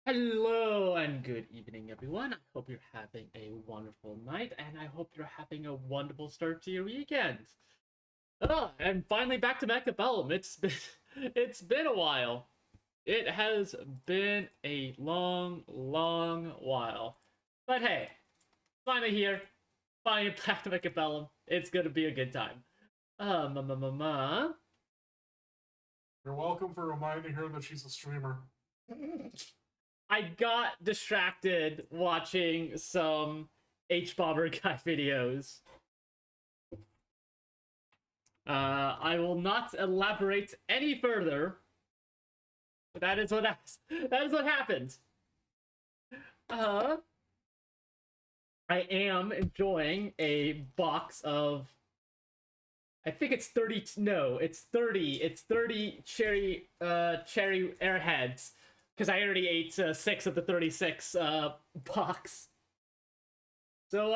Hello and good evening, everyone. I hope you're having a wonderful night, and I hope you're having a wonderful start to your weekend. I'm finally back to Mechabellum. It's been a while. It has been a long while. But hey, finally here. Finally back to Mechabellum. It's gonna be a good time. Uh, ma ma ma ma. You're welcome for reminding her that she's a streamer. I got distracted watching some H-Bomber guy videos. I will not elaborate any further. That is what happened. Uh, I am enjoying a box of. I think it's 30. No, it's 30. It's 30 cherry airheads because I already ate 6 of the 36 box. So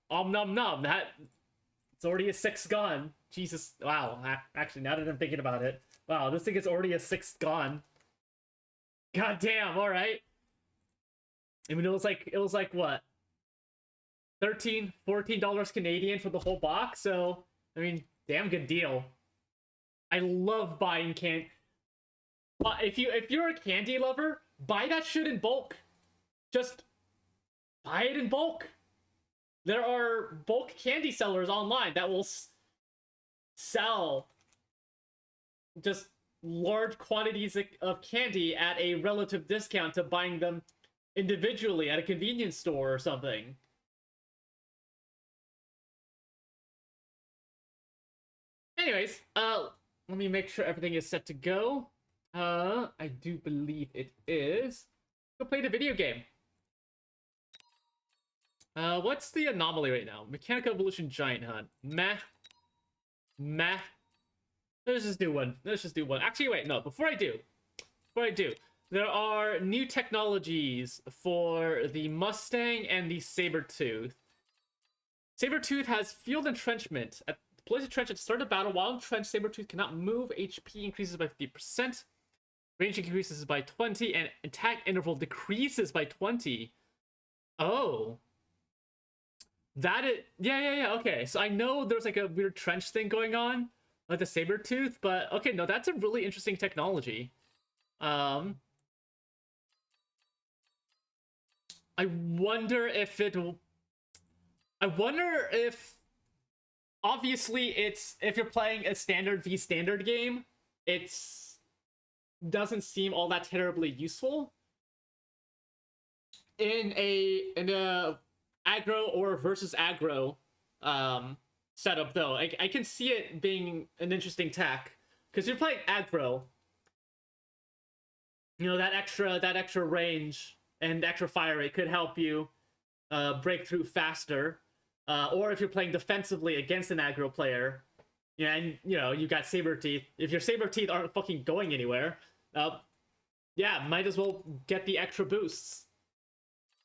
om nom nom. That it's already a 6 gone. Jesus, wow. Actually, now that I'm thinking about it, wow, this thing is already a 6 gone. God damn. All right. I mean, it was like what, 13, $14 Canadian for the whole box. So I mean, damn good deal. I love buying candy. If you're a candy lover, buy that shit in bulk. Just buy it in bulk. There are bulk candy sellers online that will sell just large quantities of candy at a relative discount to buying them individually at a convenience store or something. Anyways, let me make sure everything is set to go. I do believe it is. Go play the video game. What's the anomaly right now? Mechanical Evolution Giant Hunt. Meh. Let's just do one. Actually, wait, no. Before I do, there are new technologies for the Mustang and the Sabertooth. Sabertooth has field entrenchment. At deploys a trench at the start of battle. While entrenched, Sabertooth cannot move. HP increases by 50%. Range increases by 20, and attack interval decreases by 20. Oh. That is, yeah. Okay, so I know there's like a weird trench thing going on, like the Sabertooth, but okay, no, that's a really interesting technology. Um, I wonder if it will. I wonder if obviously it's if you're playing a standard v standard game, it's doesn't seem all that terribly useful. In a aggro or versus aggro setup though, I can see it being an interesting tech because you're playing aggro, you know, that extra range and extra fire rate could help you break through faster, or if you're playing defensively against an aggro player, yeah, and you know you got saber teeth. If your saber teeth aren't fucking going anywhere, yeah, might as well get the extra boosts.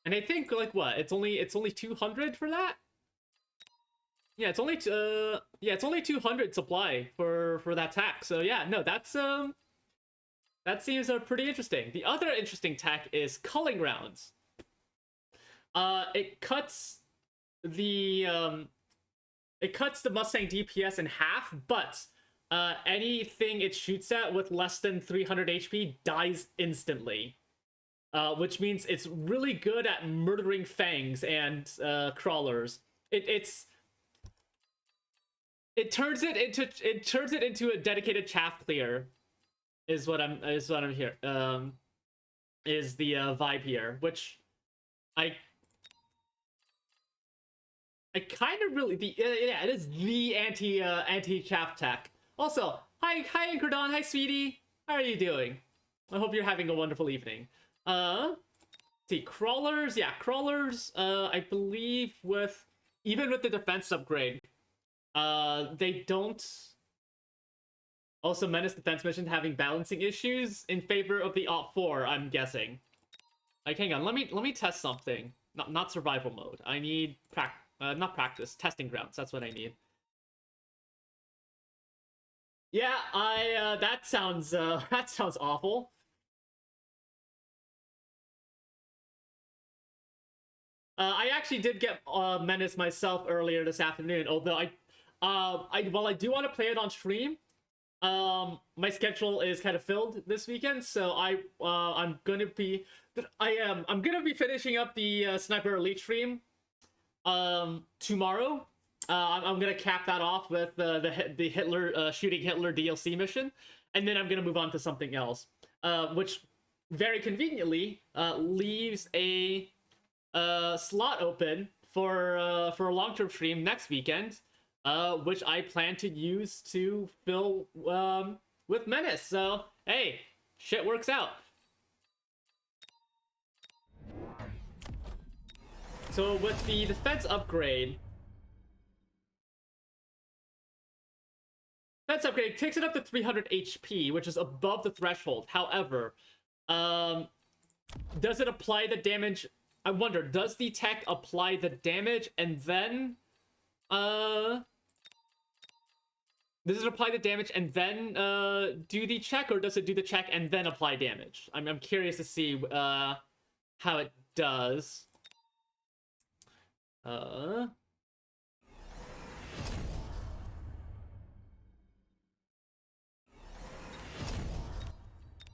And I think like what? It's only 200 for that. Yeah, it's only 200 supply for that tack. So yeah, no, that seems pretty interesting. The other interesting tech is culling rounds. It cuts the Mustang DPS in half, but anything it shoots at with less than 300 HP dies instantly. Which means it's really good at murdering fangs and crawlers. It turns it into a dedicated chaff clear, is what I'm here. Is the vibe here, which I kind of really yeah, it is the anti chaff tech. Also, hi Incredon, hi sweetie, how are you doing? I hope you're having a wonderful evening. See, crawlers, yeah, crawlers, I believe even with the defense upgrade, they don't also menace defense mission having balancing issues in favor of the op 4, I'm guessing. Like, hang on, let me test something. Not survival mode. I need not practice, testing grounds, that's what I need. Yeah, that sounds awful. I actually did get Menace myself earlier this afternoon, although while I do want to play it on stream, my schedule is kind of filled this weekend, so I'm gonna be finishing up the Sniper Elite stream tomorrow. I'm gonna cap that off with the Hitler shooting Hitler DLC mission, and then I'm gonna move on to something else, which very conveniently leaves a slot open for a long-term stream next weekend, which I plan to use to fill with Menace. So hey, shit works out. So with the defense upgrade, takes it up to 300 HP, which is above the threshold. However, does it apply the damage? I wonder, does the tech apply the damage and then does it apply the damage and then do the check, or does it do the check and then apply damage? I'm curious to see how it does.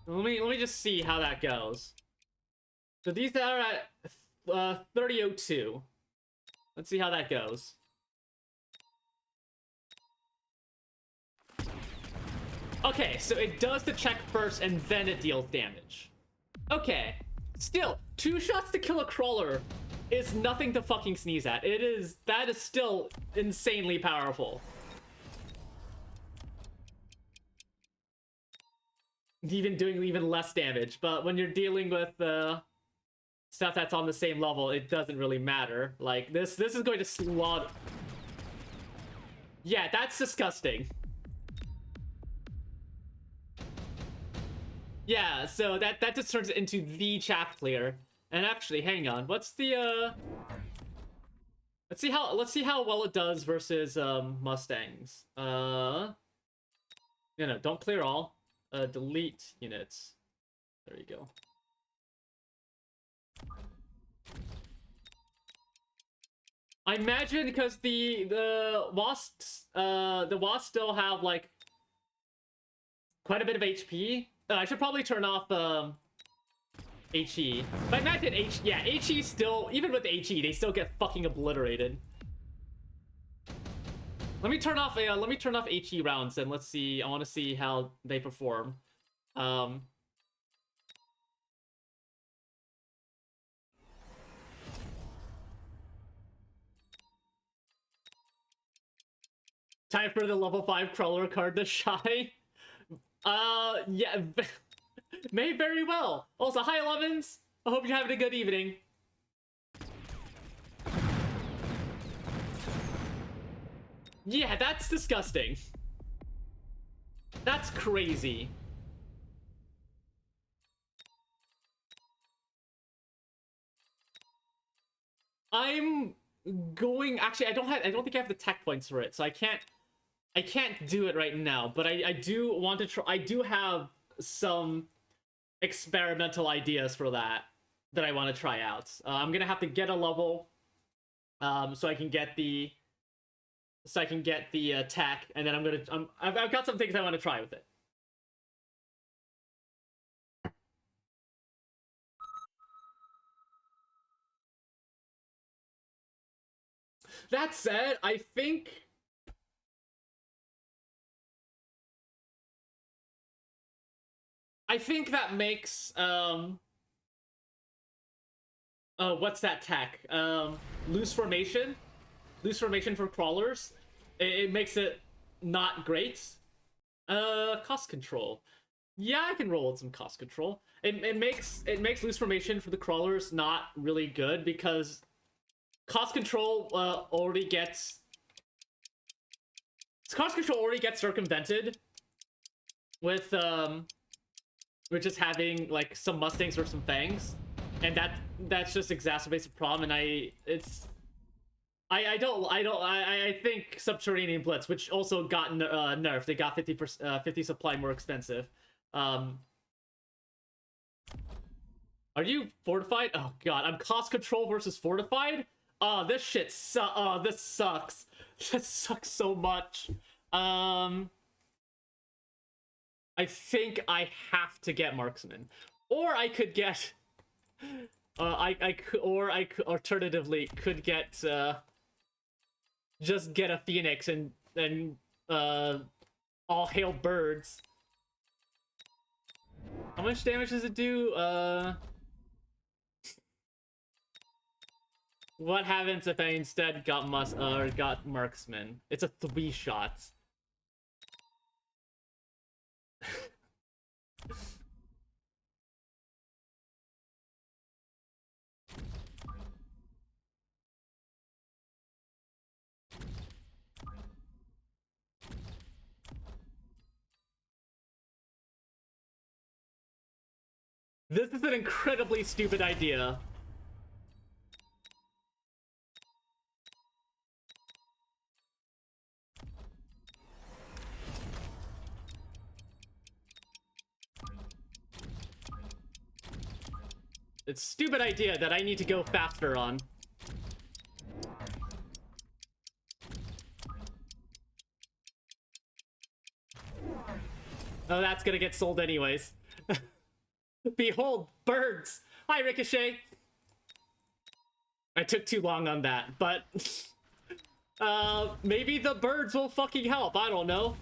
Let me just see how that goes. So these are at 3002. Let's see how that goes. Okay, so it does the check first and then it deals damage. Okay. Still, 2 shots to kill a crawler is nothing to fucking sneeze at. That is still insanely powerful. Even doing even less damage, but when you're dealing with stuff that's on the same level, it doesn't really matter. Like this is going to slaughter. Yeah, that's disgusting. Yeah, so that just turns it into the chaff clear. And actually, hang on, what's the let's see how well it does versus Mustangs. No, don't clear all. Delete units. There you go. I imagine because the wasps still have like quite a bit of HP. I should probably turn off HE. But I imagine HE still, even with HE, they still get fucking obliterated. Let me turn off HE rounds and let's see. I want to see how they perform. Time for the level 5 crawler card to shy. Yeah, may very well. Also, hi 11s. I hope you're having a good evening. Yeah, that's disgusting. That's crazy. I'm going. Actually, I don't think I have the tech points for it, so I can't do it right now. But I do want to try. I do have some experimental ideas for that I want to try out. I'm gonna have to get a level, so I can get the tech, and then I've got some things I want to try with it. That said, I think that makes what's that tech? Loose formation for crawlers. It makes it not great. Cost control. Yeah, I can roll with some cost control. It makes loose formation for the crawlers not really good because cost control already gets circumvented with just having like some Mustangs or some Fangs, and that's just exacerbates the problem. And I think Subterranean Blitz, which also got nerfed, they got 50 supply more expensive. Are you fortified? Oh god, I'm cost control versus fortified? Oh, this shit this sucks. This sucks so much. I think I have to get marksman. Or I could get I could alternatively could get just get a phoenix and then all hail birds. How much damage does it do? What happens if I instead got got marksman? It's a 3-shot. This is an incredibly stupid idea. It's a stupid idea that I need to go faster on. Oh, that's gonna get sold anyways. Behold, birds! Hi, Ricochet! I took too long on that, but... maybe the birds will fucking help, I don't know.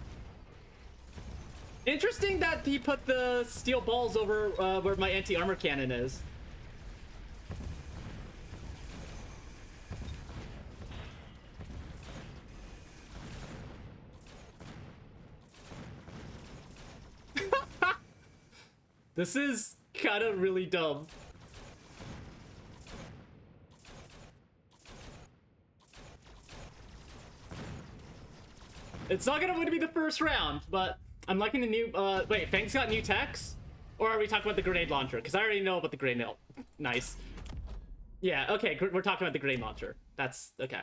Interesting that he put the steel balls over where my anti-armor cannon is. This is kind of really dumb. It's not gonna win me the first round, but I'm liking the new, wait, Fang's got new techs? Or are we talking about the grenade launcher? Because I already know about the grenade. Nice. Yeah, okay, we're talking about the grenade launcher. That's, okay.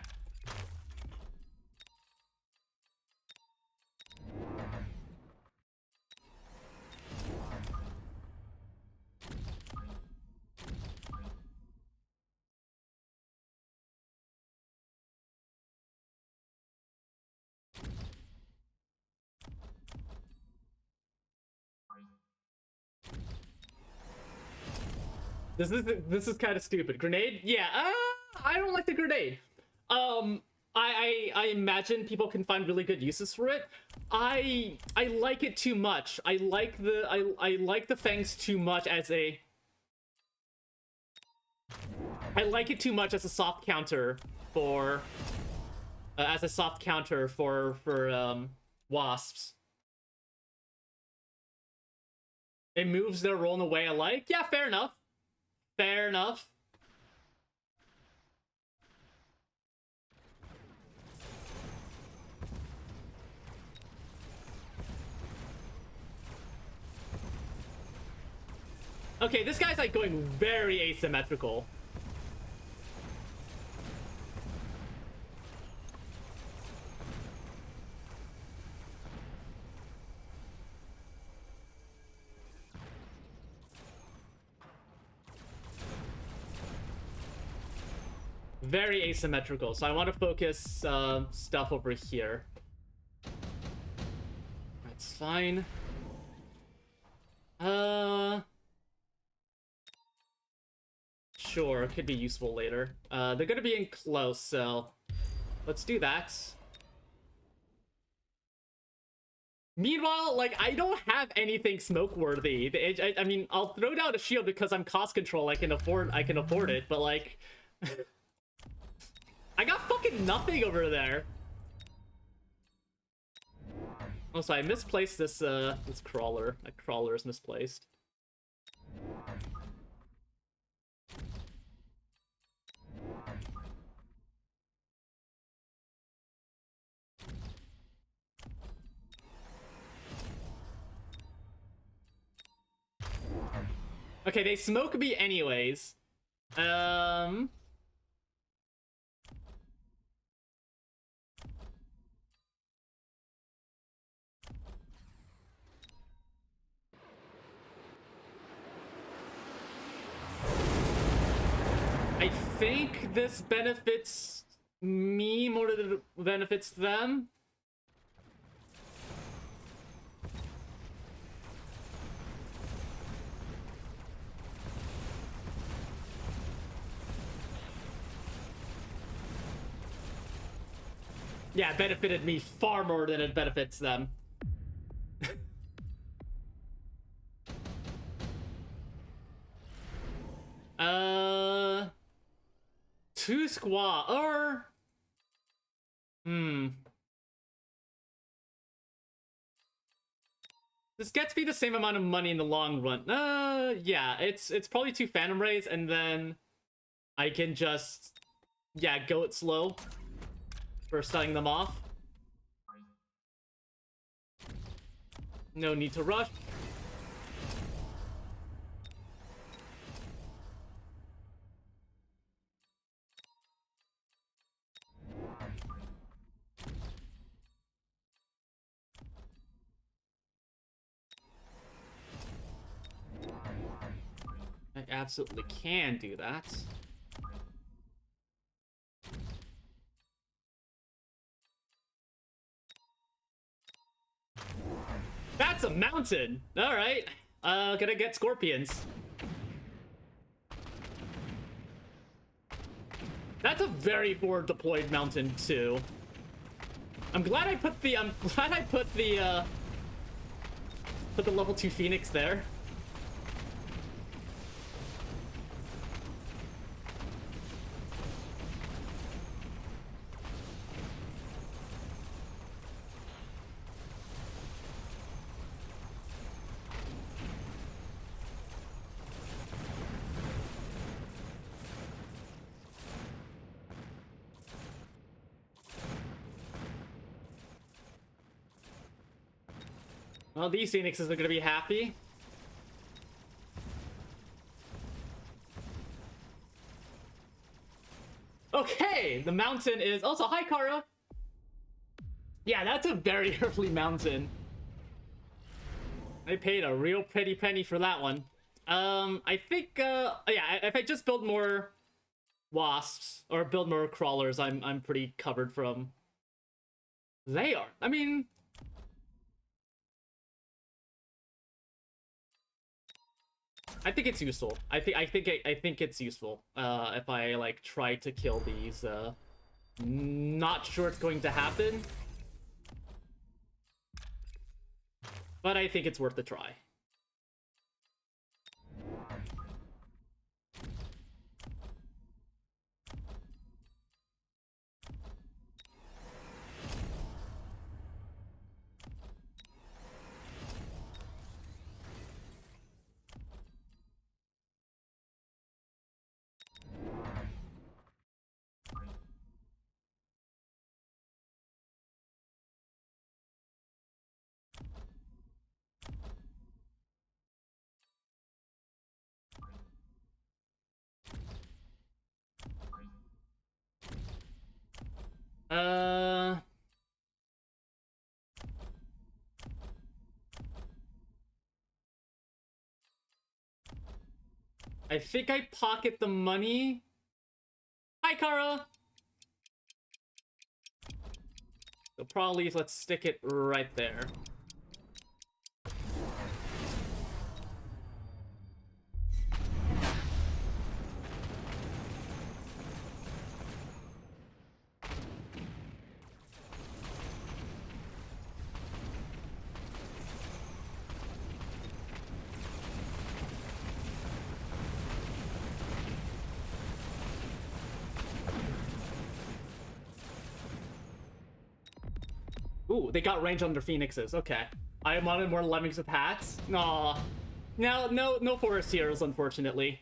This is kind of stupid. Grenade? Yeah, I don't like the grenade. I imagine people can find really good uses for it. I like it too much. I like the fangs too much as a... I like it too much as a soft counter for... wasps. It moves their role in a way I like. Yeah, fair enough. Fair enough. Okay, this guy's like going very asymmetrical. Very asymmetrical, so I want to focus stuff over here. That's fine. Sure, could be useful later. They're gonna be in close, so let's do that. Meanwhile, like, I don't have anything smoke-worthy. I mean, I'll throw down a shield because I'm cost control. I can afford it, but like... I got fucking nothing over there. Also, I misplaced this this crawler. That crawler is misplaced. Okay, they smoke me anyways. I think this benefits me more than it benefits them. Yeah, it benefited me far more than it benefits them. Two squaw or this gets me the same amount of money in the long run. Yeah, it's probably two Phantom Rays, and then I can just go it slow for selling them off. No need to rush. I absolutely can do that. That's a mountain! Alright. Gonna get scorpions. That's a very forward deployed mountain too. I'm glad I put the put the level 2 Phoenix there. Well, these Phoenixes are gonna be happy. Okay, the mountain is also hi Kara. Yeah, that's a very early mountain. I paid a real pretty penny for that one. I think yeah, if I just build more wasps or build more crawlers, I'm pretty covered from. They are. I mean, I think it's useful. I think it's useful. If I like try to kill these. Not sure it's going to happen, but I think it's worth a try. I think I pocket the money. Hi, Kara! So probably let's stick it right there. Ooh, they got range on their phoenixes. Okay. I wanted more lemmings with hats. Aw. No forest heroes, unfortunately.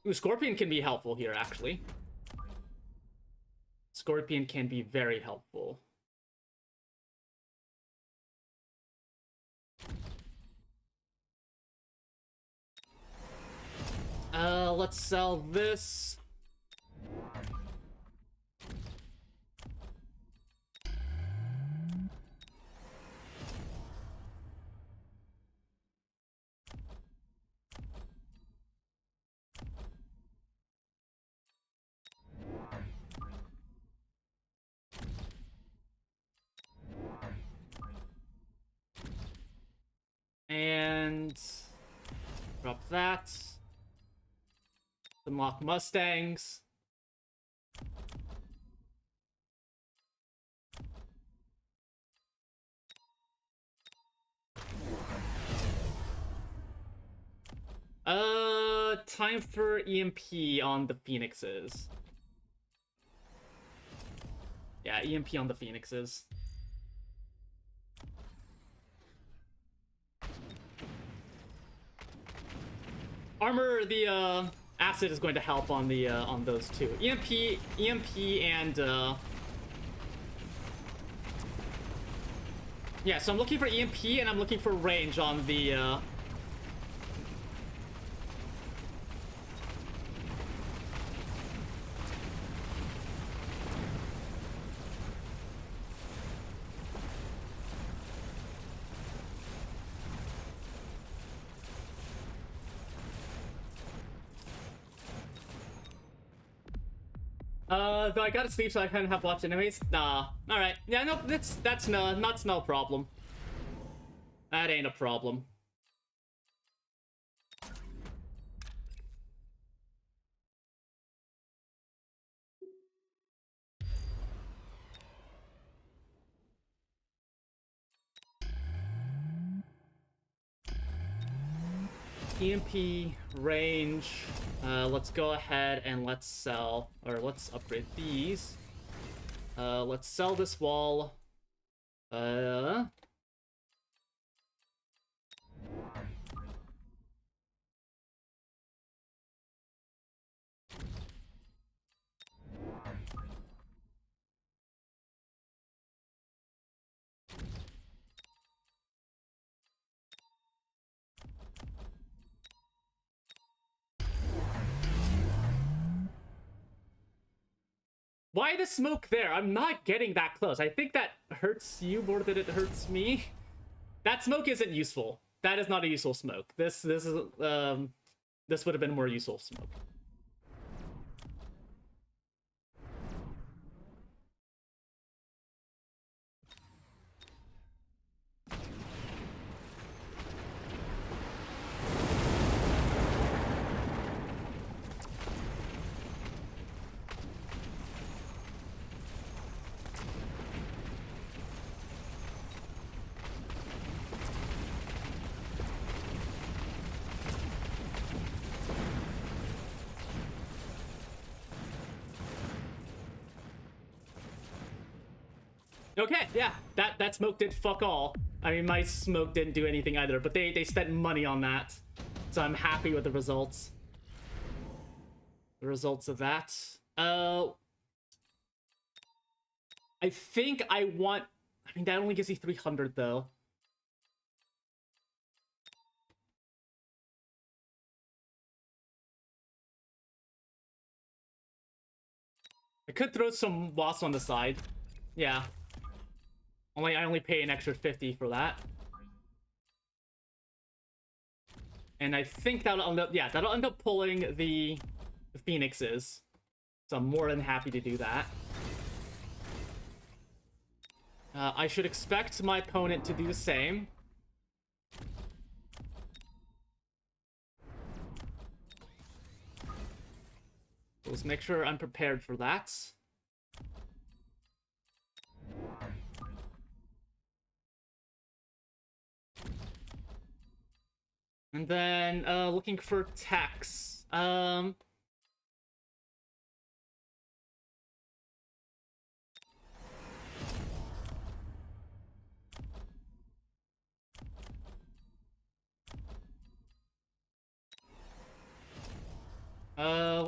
Ooh, Scorpion can be helpful here, actually. Scorpion can be very helpful. Let's sell this. Drop that. Unlock Mustangs. Time for EMP on the Phoenixes. Yeah, EMP on the Phoenixes. Armor, the acid is going to help on the on those two. EMP, and yeah. So I'm looking for EMP and I'm looking for range on the. Though I gotta sleep, so I kind of have watched anyways. Nah. All right. Yeah. No. That's no problem. That ain't a problem. EMP range. Let's go ahead and let's sell, or let's upgrade these. Let's sell this wall. Why the smoke there? I'm not getting that close. I think that hurts you more than it hurts me. That smoke isn't useful. That is not a useful smoke. This would have been more useful smoke. Okay, yeah, that smoke did fuck all. I mean, my smoke didn't do anything either, but they spent money on that. So I'm happy with the results. The results of that. I think I want... I mean, that only gives you 300, though. I could throw some wasps on the side. Yeah. I only pay an extra 50 for that. And I think that'll end up, yeah, that'll end up pulling the Phoenixes. So I'm more than happy to do that. I should expect my opponent to do the same. Let's make sure I'm prepared for that. And then, looking for techs. What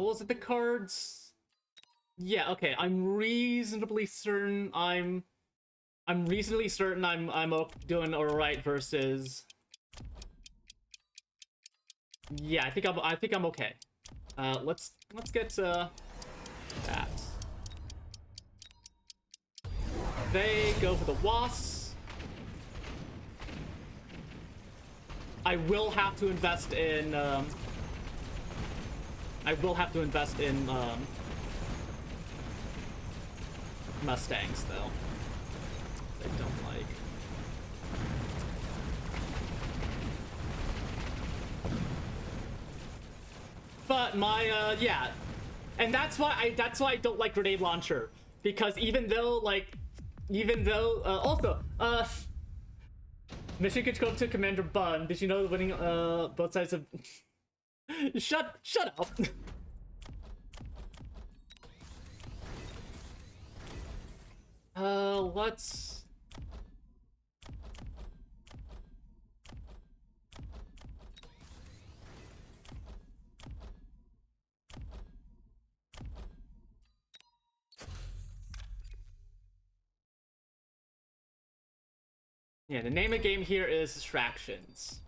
was it, the cards? Yeah, okay, I'm reasonably certain I'm doing alright versus... Yeah, I think I'm okay. Let's get that. They go for the wasps. I will have to invest in Mustangs, though. I don't like. but my yeah, and that's why I don't like grenade launcher, because even though mission control to Commander Bun. Did you know winning both sides of shut up. Let's yeah, the name of the game here is Distractions.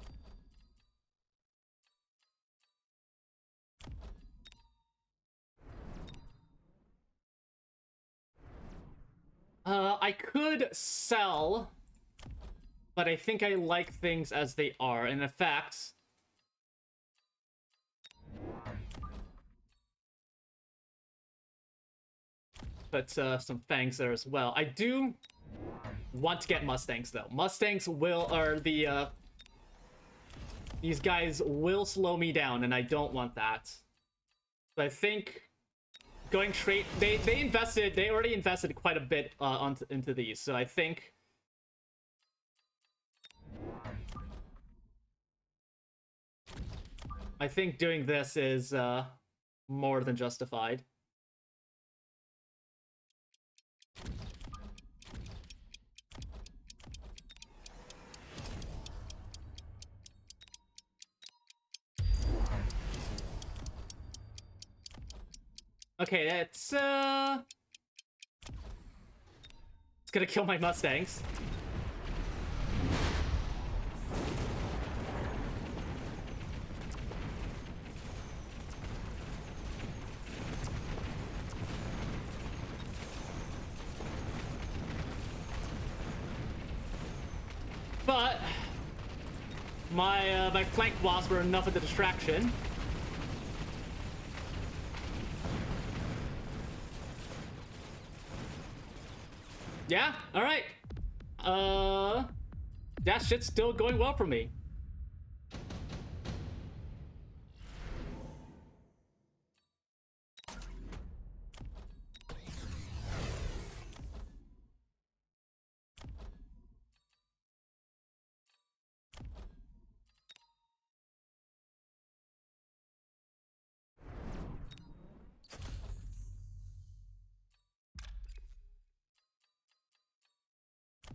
I could sell, but I think I like things as they are. And in fact, but some fangs there as well. I do want to get Mustangs though. Mustangs are the these guys will slow me down, and I don't want that. So I think going straight, they already invested quite a bit into these, so I think doing this is more than justified. Okay, it's gonna kill my Mustangs. But my flank wasps were enough of the distraction. Yeah, alright. That shit's still going well for me.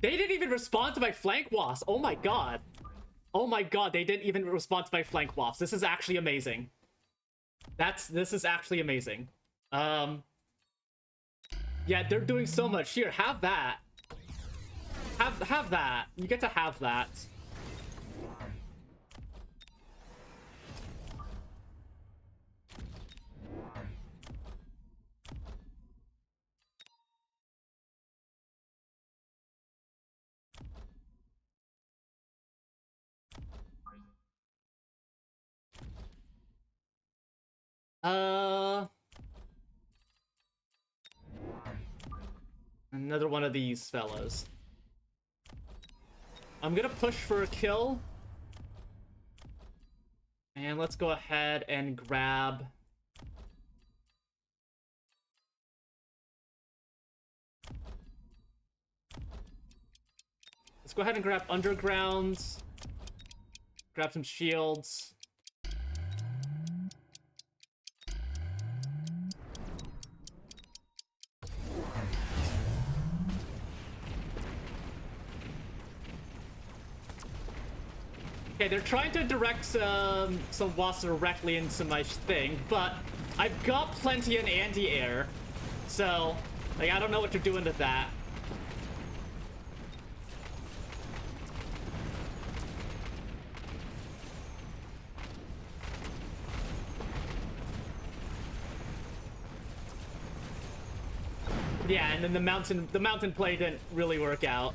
They didn't even respond to my flank wasp. Oh my god. Oh my god, they didn't even respond to my flank wasps. This is actually amazing. This is actually amazing. Yeah, they're doing so much. Here, have that. Have that. You get to have that. Another one of these fellas. I'm gonna push for a kill. And let's go ahead and grab... Let's go ahead and grab undergrounds. Grab some shields. Okay, they're trying to direct some wasps directly into my thing, but I've got plenty in anti-air, so like I don't know what you're doing with that. Yeah, and then the mountain play didn't really work out.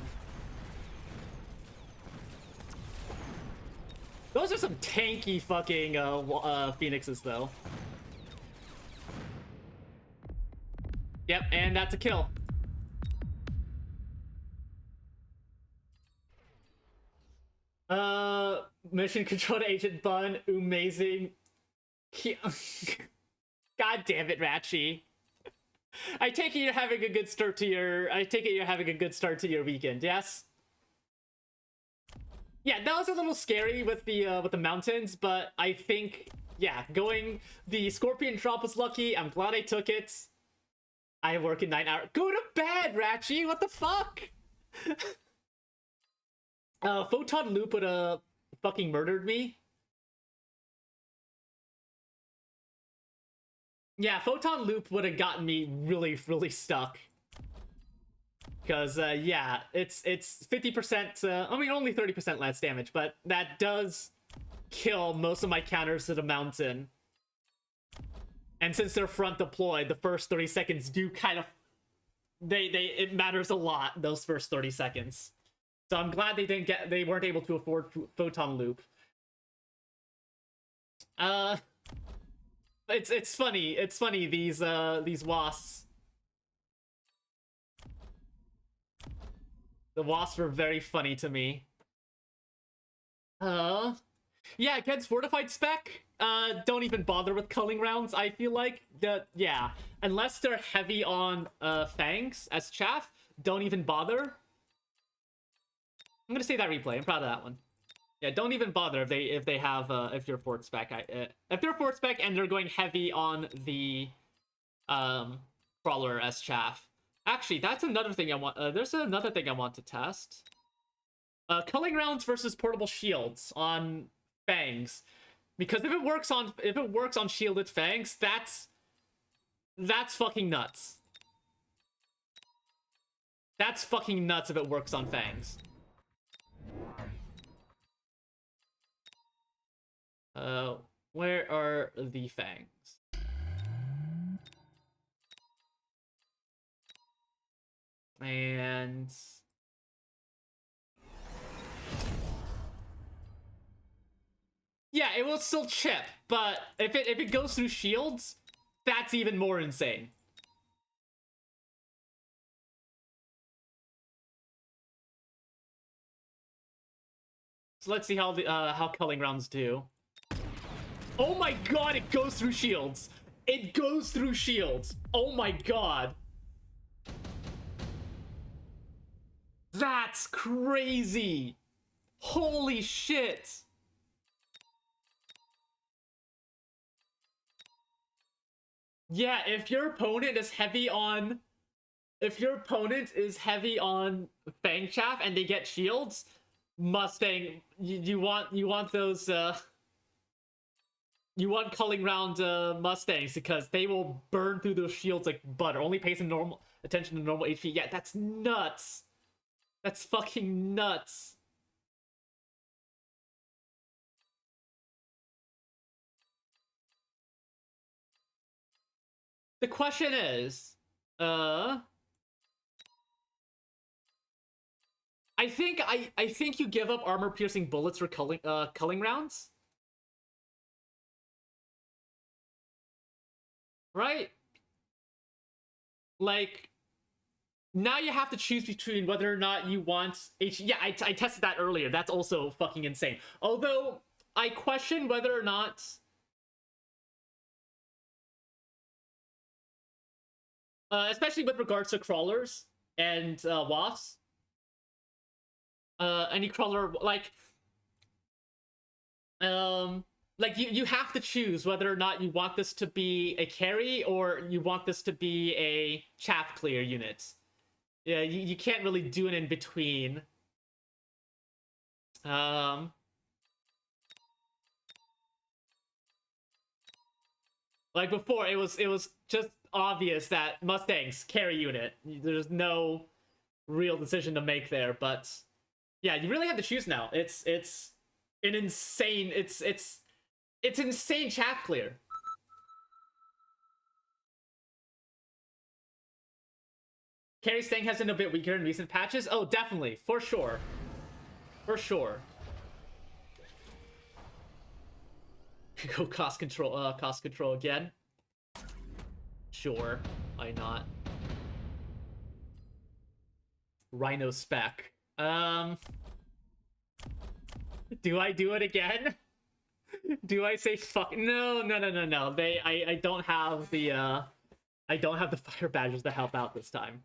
Those are some tanky fucking phoenixes, though. Yep, and that's a kill. Mission control to Agent Bun, amazing. God damn it, Ratchy. I take it you're having a good start to your. I take it you're having a good start to your weekend. Yes. Yeah, that was a little scary with the mountains, but I think yeah, going the Scorpion drop was lucky. I'm glad I took it. I work in 9 hours. Go to bed, Ratchy. What the fuck? Photon Loop would have fucking murdered me. Yeah, Photon Loop would have gotten me really, really stuck. Because, yeah, it's 50%, I mean, only 30% less damage, but that does kill most of my counters to the mountain. And since they're front deployed, the first 30 seconds do kind of... It matters a lot, those first 30 seconds. So I'm glad they weren't able to afford Photon Loop. It's funny, these wasps. The wasps were very funny to me. Yeah, against fortified spec, don't even bother with culling rounds, I feel like. Yeah, unless they're heavy on fangs as chaff, don't even bother. I'm gonna say that replay. I'm proud of that one. Yeah, don't even bother if they have if you're fort spec. If they're fort spec and they're going heavy on the crawler as chaff. Actually, that's another thing I want. There's another thing I want to test. Culling rounds versus portable shields on fangs, because if it works on shielded fangs, that's fucking nuts. That's fucking nuts if it works on fangs. Where are the fangs? And yeah, it will still chip, but if it goes through shields, that's even more insane. So let's see how culling rounds do. Oh my god, it goes through shields. It goes through shields. Oh my god. That's crazy. Holy shit. Yeah, if your opponent is heavy on Fang Chaff and they get shields, Mustang, you want those you want culling round Mustangs, because they will burn through those shields like butter. Only pays attention to normal HP. Yeah, that's nuts. That's fucking nuts. The question is, I think you give up armor-piercing bullets for culling rounds, right? Like, now you have to choose between whether or not you want Yeah, I tested that earlier. That's also fucking insane. Although I question whether or not especially with regards to crawlers and wasps. Any crawler, like you have to choose whether or not you want this to be a carry or you want this to be a chaff clear unit. Yeah, you can't really do it in between. Like before, it was just obvious that Mustang's carry unit. There's no real decision to make there, but yeah, you really have to choose now. It's an insane it's insane chaff clear. Carry Stang has been a bit weaker in recent patches. Oh, definitely, for sure, for sure. Go cost control again. Sure, why not? Rhino spec. Do I do it again? Do I say fuck? No, no, no, no, no. I don't have the I don't have the fire badges to help out this time.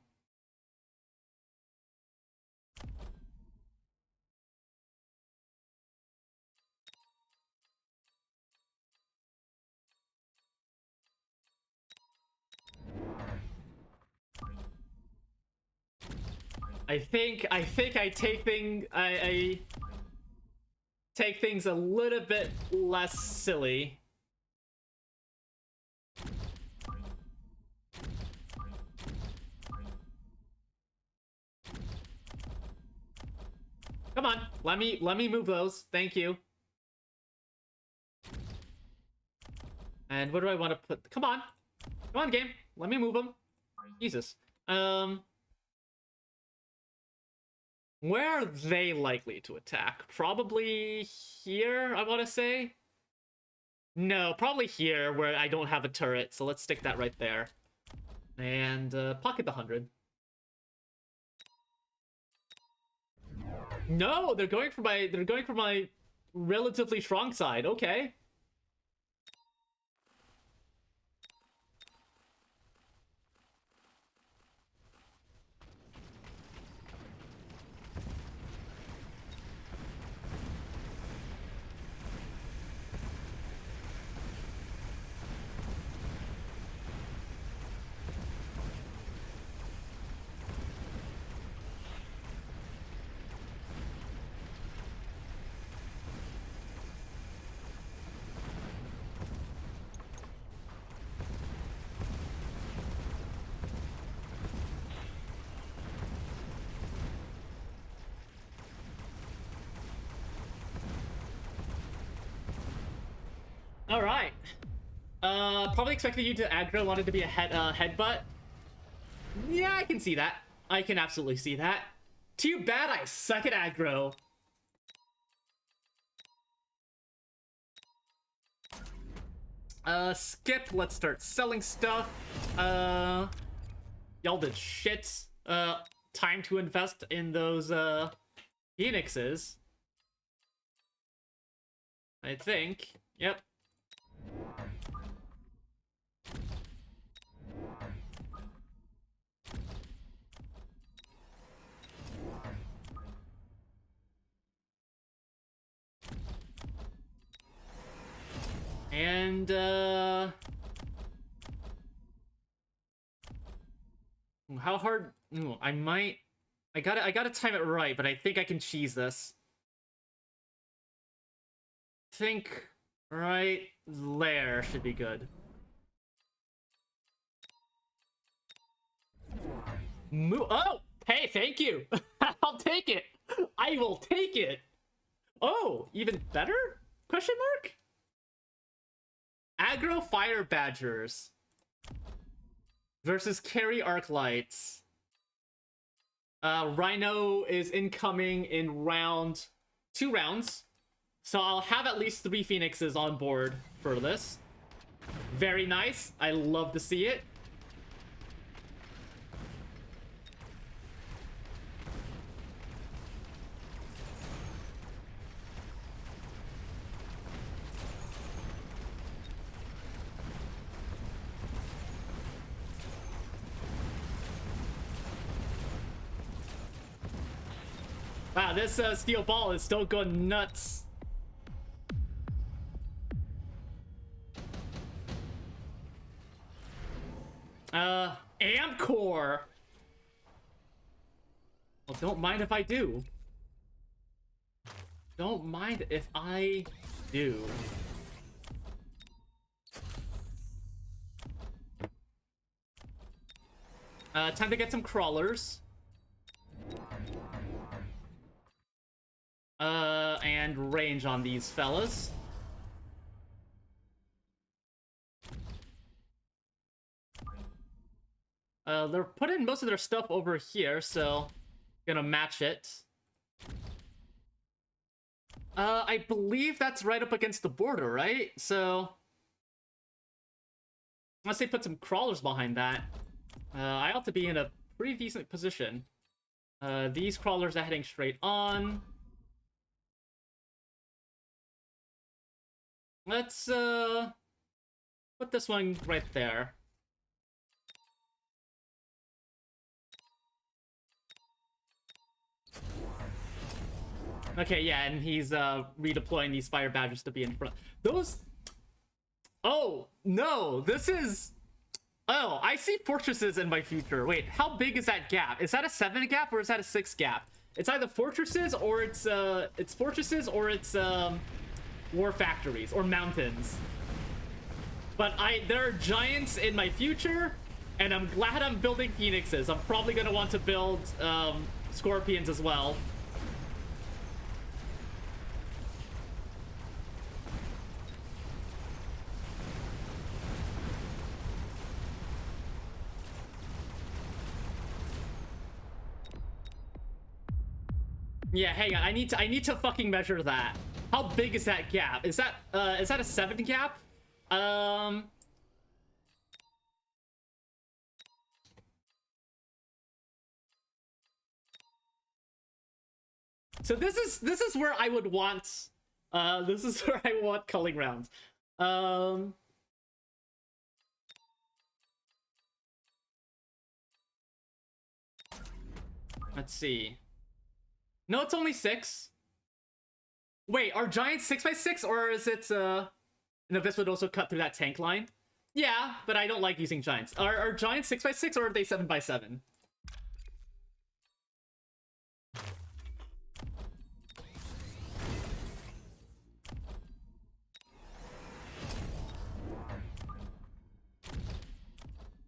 I think I I take things a little bit less silly. Come on, let me move those. Thank you. And what do I want to put? Come on, game. Let me move them. Jesus. Where are they likely to attack? Probably here, I want to say. No, probably here, where I don't have a turret. So let's stick that right there. And pocket the 100. No, they're going for my relatively strong side. Okay. All right. Probably expected you to aggro, wanted to be a headbutt. Yeah, I can see that. I can absolutely see that. Too bad I suck at aggro. Skip. Let's start selling stuff. Y'all did shit. Time to invest in those phoenixes. I think. Yep. And how hard? I gotta time it right, but I think I can cheese this. Think right there should be good. Oh, hey, thank you. I'll take it. I will take it. Oh, even better? Question mark? Aggro Fire Badgers versus Carry Arc Lights. Rhino is incoming in two rounds. So I'll have at least 3 Phoenixes on board for this. Very nice. I love to see it. Wow, this steel ball is still going nuts. Amcore. Well, don't mind if I do. Don't mind if I do. Time to get some crawlers. And range on these fellas. They're putting most of their stuff over here, so gonna match it. I believe that's right up against the border, right? So unless they put some crawlers behind that, I ought to be in a pretty decent position. These crawlers are heading straight on. Let's put this one right there. Okay, yeah, and he's redeploying these fire badgers to be in front. Those. Oh no, this is. Oh, I see fortresses in my future. Wait, how big is that gap? Is that a 7 gap or is that a 6 gap? It's either fortresses or it's fortresses or it's war factories or mountains. But there are giants in my future, and I'm glad I'm building phoenixes. I'm probably gonna want to build scorpions as well. Yeah, hang on. I need to fucking measure that. How big is that gap? Is that a 7 gap? So this is where I would want this is where I want culling rounds. Let's see. No, it's only 6. Wait, are giants 6x6 or is it no, this would also cut through that tank line? Yeah, but I don't like using giants. Are giants 6x6 or are they 7x7?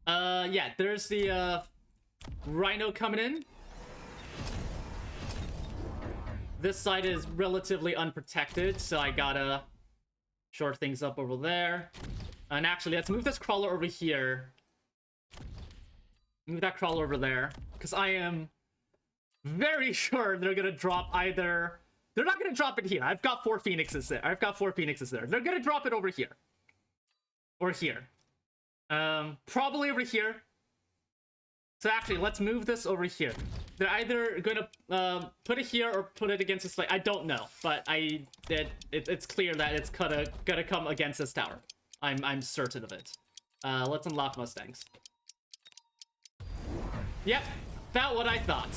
Yeah, there's the rhino coming in. This side is relatively unprotected, so I gotta short things up over there. And actually, let's move this crawler over here. Move that crawler over there, because I am very sure they're gonna drop either. They're not gonna drop it here. I've got 4 phoenixes there. They're gonna drop it over here. Or here. Probably over here. So actually, let's move this over here. They're either gonna put it here or put it against this. I don't know, but it's clear that it's gonna come against this tower. I'm certain of it. Let's unlock Mustangs. Yep, about what I thought.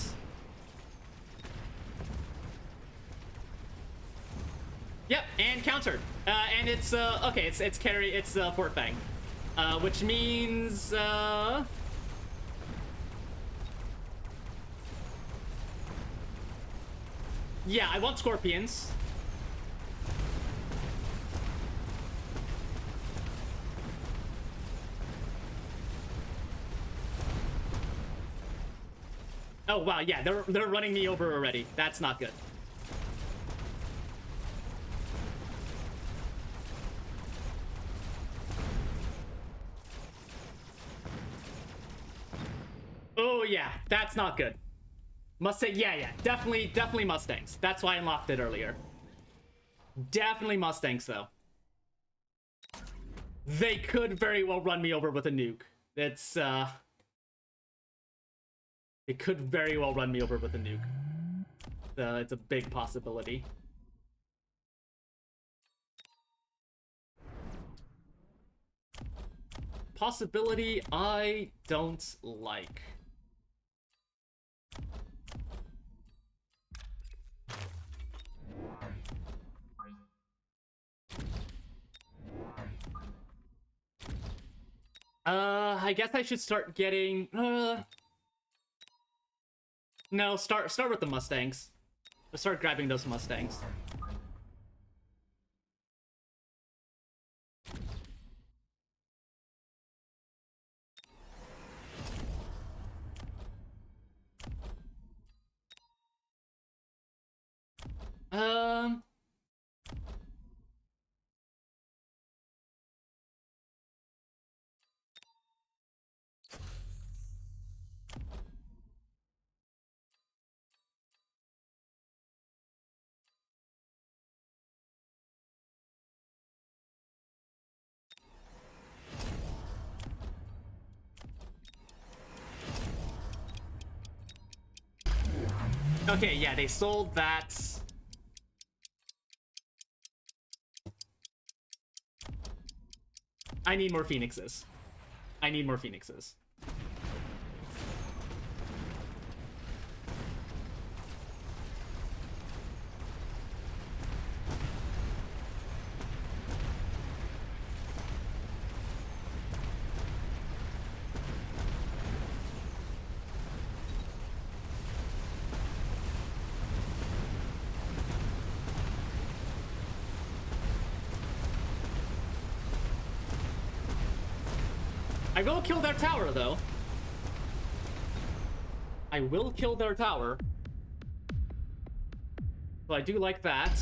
Yep, and countered. And it's okay. It's carry. It's Fort Fang, which means yeah, I want scorpions. Oh wow, yeah, they're running me over already. That's not good. Oh yeah, that's not good. Mustang, yeah, definitely Mustangs. That's why I unlocked it earlier. Definitely Mustangs, though. They could very well run me over with a nuke. It's, It could very well run me over with a nuke. It's a big possibility. Possibility I don't like. I guess I should start getting, no, start with the Mustangs. Let's start grabbing those Mustangs. Okay, yeah, they sold that. I need more phoenixes. I need more phoenixes. I will kill their tower, though. I will kill their tower. So I do like that.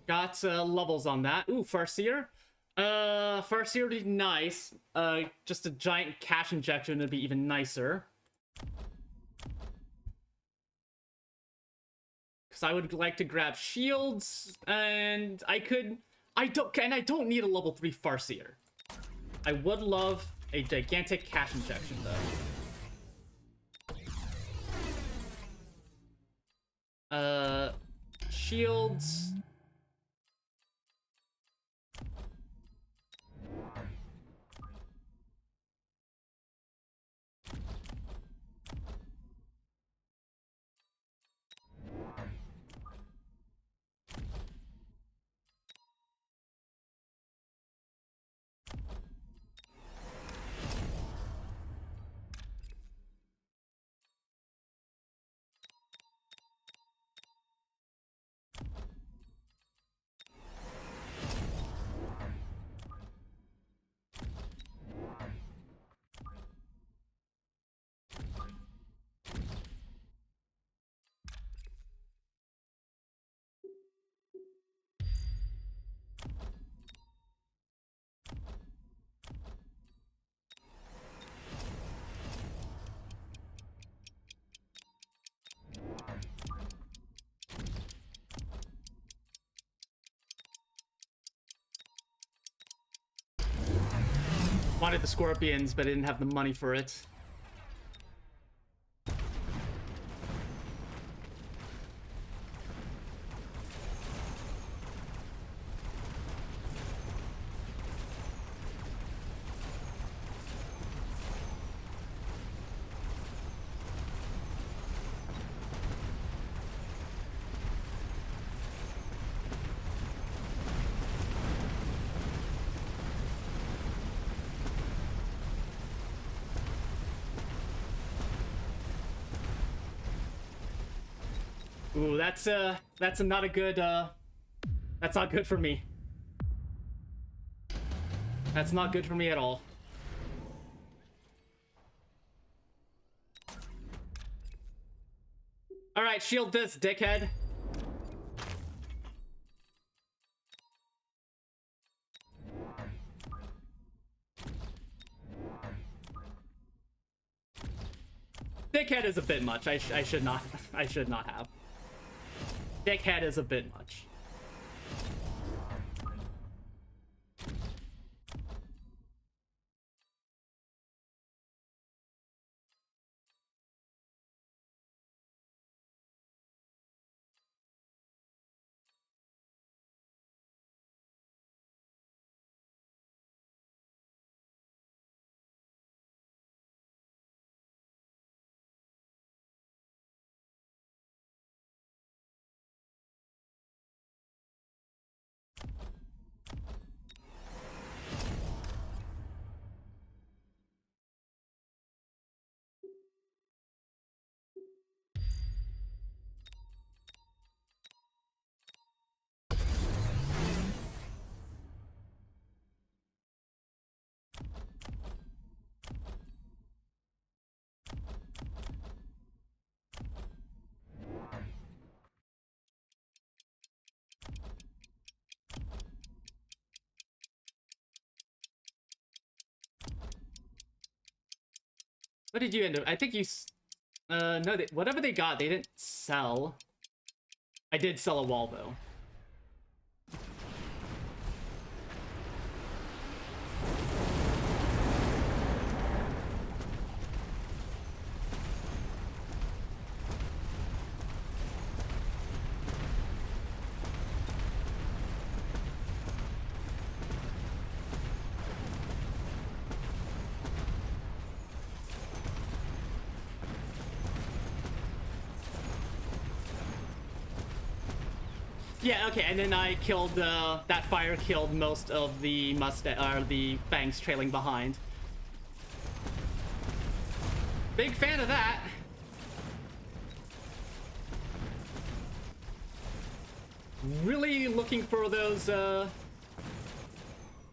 Got levels on that. Ooh, Farseer. Farseer would be nice. Just a giant cash injection would be even nicer. Because I would like to grab shields, and I don't need a level 3 Farseer. I would love a gigantic cash injection, though. Shields. Wanted the scorpions, but I didn't have the money for it. Ooh, that's not a good, that's not good for me. That's not good for me at all. Alright, shield this, dickhead. Dickhead is a bit much. I should not have. Dickhead is a bit much. What did you end up? I think you... no, whatever they got, they didn't sell. I did sell a wall, though. Yeah, okay, and then I killed, that fire killed most of the Mustang, or the Fangs trailing behind. Big fan of that. Really looking for those,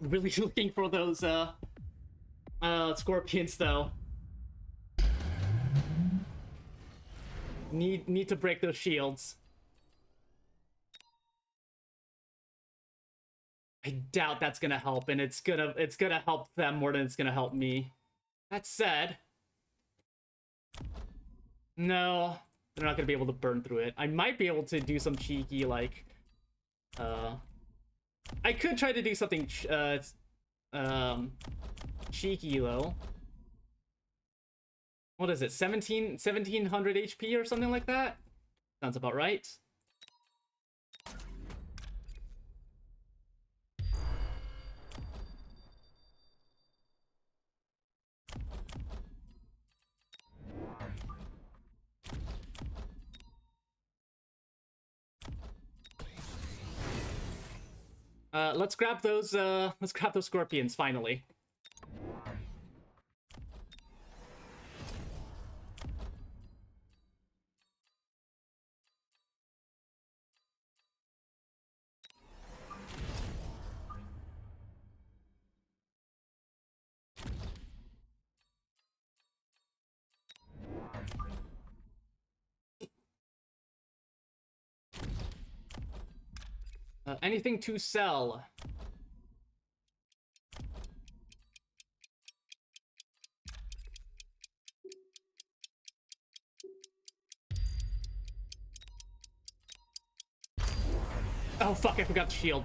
really looking for those, scorpions, though. Need to break those shields. I doubt that's gonna help, and it's gonna help them more than it's gonna help me. That said, no, they're not gonna be able to burn through it. I might be able to do some cheeky, like, I could try to do something, cheeky, though. What is it, 1700 HP or something like that? Sounds about right. Let's grab those scorpions, finally. Anything to sell? Oh fuck, I forgot the shield.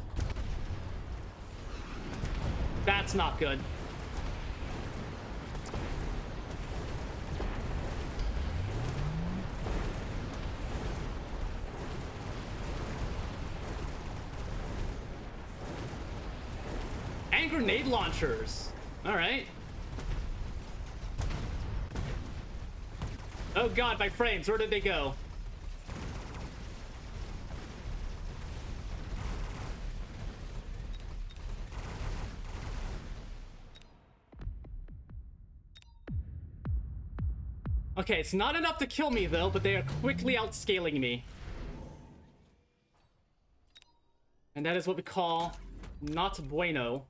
That's not good. And grenade launchers. All right. Oh god, my frames, where did they go? Okay, it's not enough to kill me, though, but they are quickly outscaling me. And that is what we call not bueno.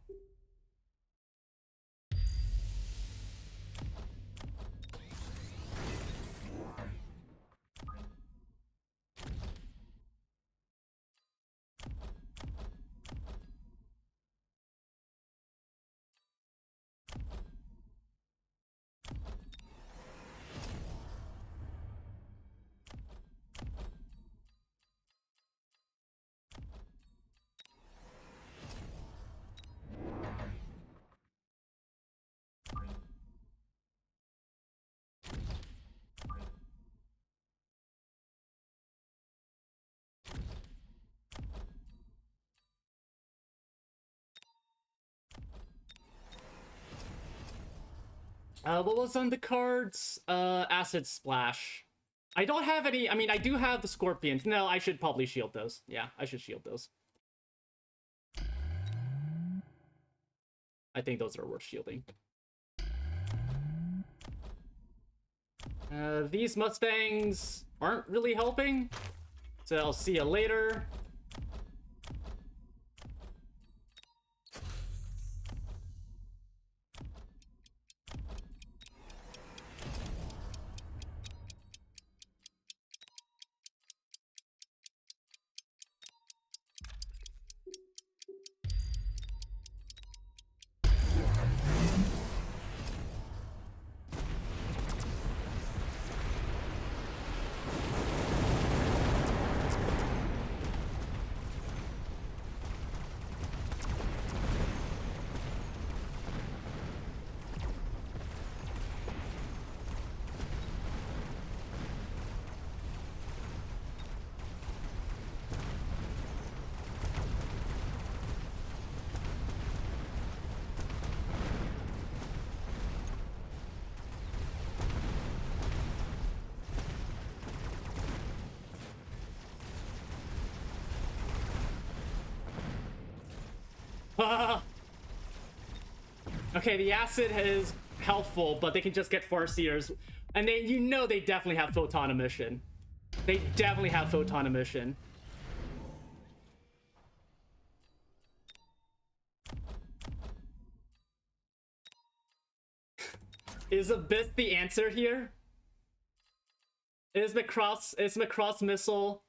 What was on the cards? Acid Splash. I don't have any. I mean, I do have the Scorpions. No, I should probably shield those. Yeah, I should shield those. I think those are worth shielding. These Mustangs aren't really helping, so I'll see you later. Okay, the acid is helpful, but they can just get Farseers. And they, you know, they definitely have photon emission. They definitely have photon emission. Is Abyss the answer here? Is Macross missile?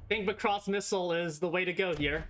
I think Macross missile is the way to go here.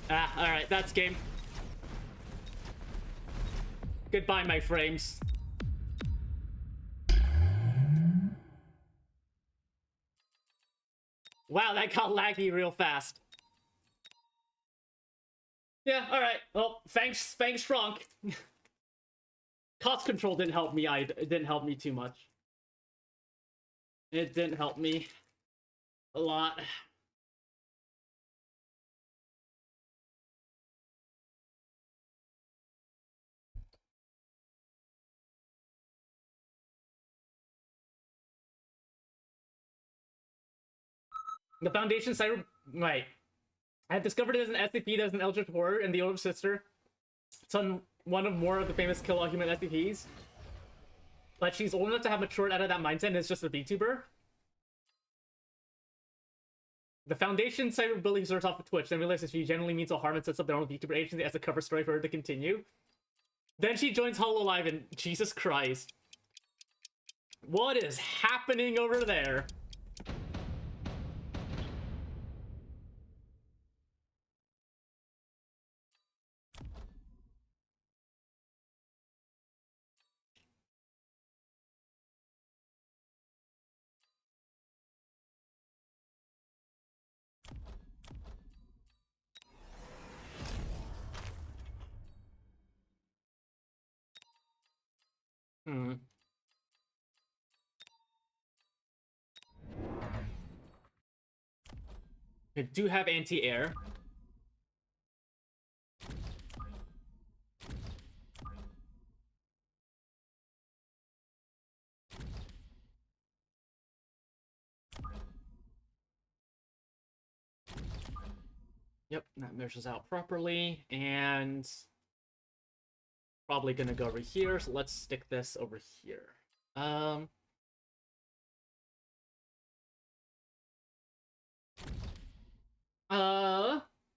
Ah, alright, that's game. Goodbye, my frames. Wow, that got laggy real fast. Yeah, alright. Well, thanks, Frank. Cost control didn't help me. It didn't help me too much. It didn't help me a lot. The Foundation Cyber... Right. I have discovered it as an SCP that is an Eldritch Horror and the older sister. It's on one of more of the famous kill all human SCPs. But she's old enough to have matured out of that mindset and is just a VTuber. The Foundation cyberbully starts off with Twitch, then realizes she genuinely means no harm and sets up their own VTuber agency as a cover story for her to continue. Then she joins HoloLive and Jesus Christ. What is happening over there? I do have anti-air. Yep, that measures out properly, and probably gonna go over here, so let's stick this over here.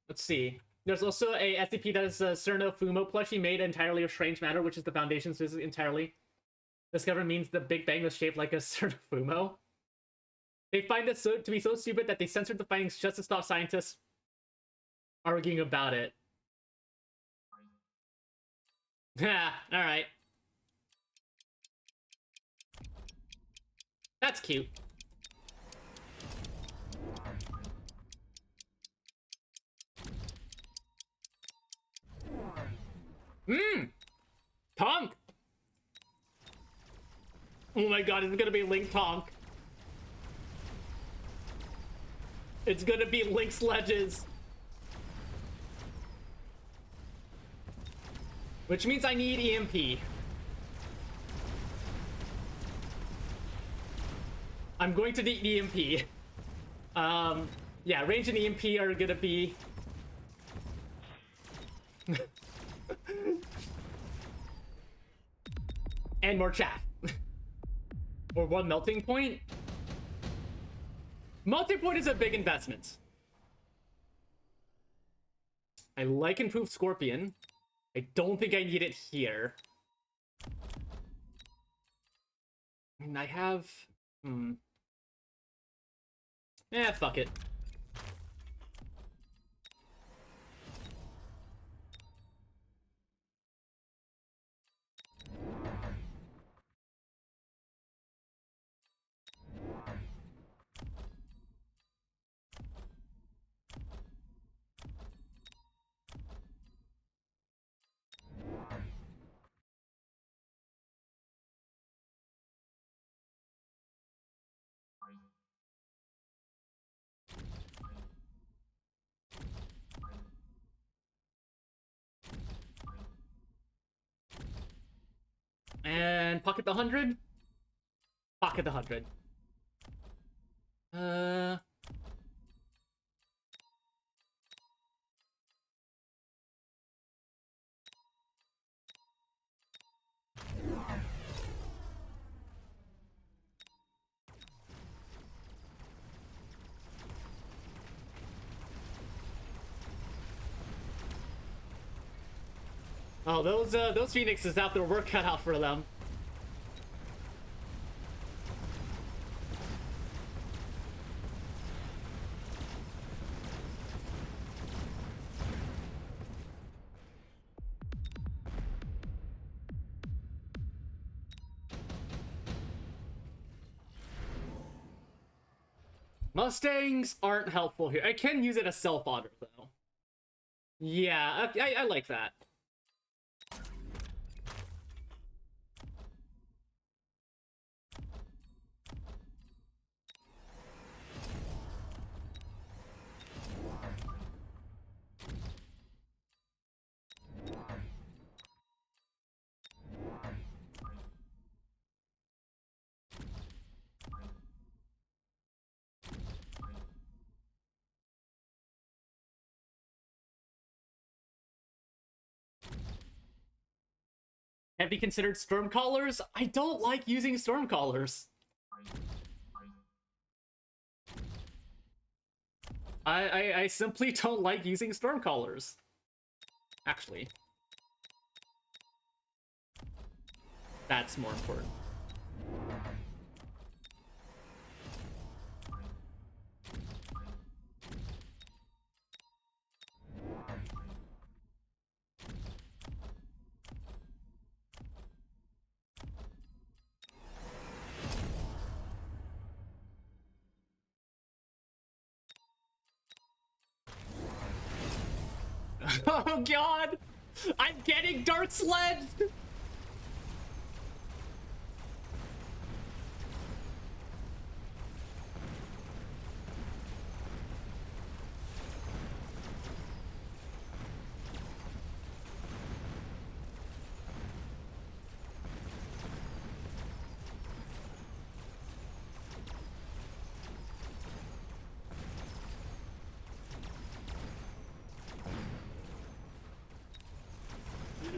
Let's see. There's also a SCP that is a Cerno Fumo plushie made entirely of strange matter, which is the Foundation's physics entirely. Discovered means the Big Bang was shaped like a Cerno Fumo. They find it to be so stupid that they censored the findings just to stop scientists arguing about it. Yeah, alright. That's cute. Tonk! Oh my god, it's gonna be Link Tonk. It's gonna be Link Sledges. Which means I need EMP. I'm going to need EMP. Yeah, range and EMP are gonna be... and more chaff. Or one melting point? Melting point is a big investment. I like improved Scorpion. I don't think I need it here. I mean, I have... Eh, fuck it. And pocket the 100? Pocket the 100. Oh, those Phoenixes have their work cut out for them. Mustangs aren't helpful here. I can use it as self-auto, though. Yeah, I like that. Have you considered Stormcallers? I don't like using Stormcallers. I simply don't like using Stormcallers. Actually. That's more important. Oh god! I'm getting Dark Sledged!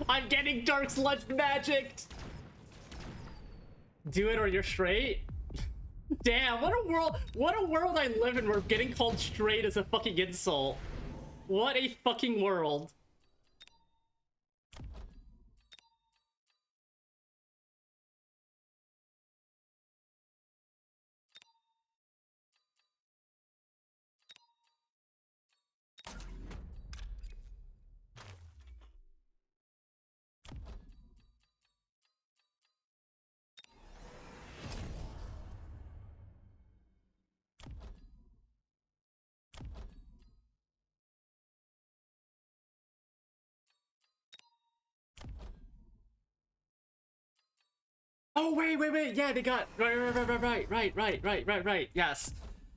I'm getting Dark Sludge magicked! Do it or you're straight? Damn, what a world I live in where getting called straight is a fucking insult. What a fucking world. Oh, wait. Yeah, they got right. Yes.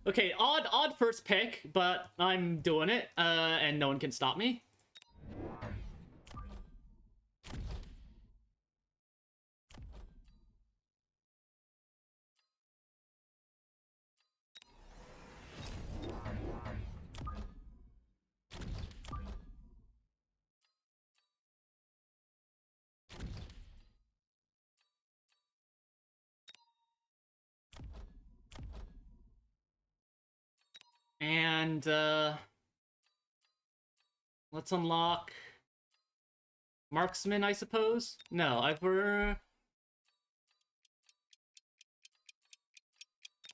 Okay, odd first pick, but I'm doing it, and no one can stop me. And, let's unlock Marksman, I suppose? No,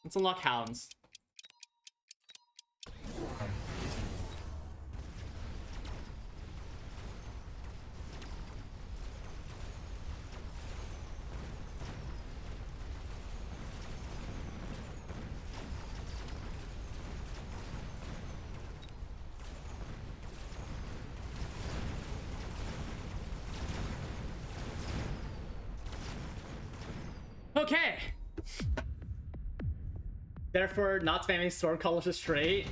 let's unlock Hounds. Okay! Therefore, not spamming sword colors is straight.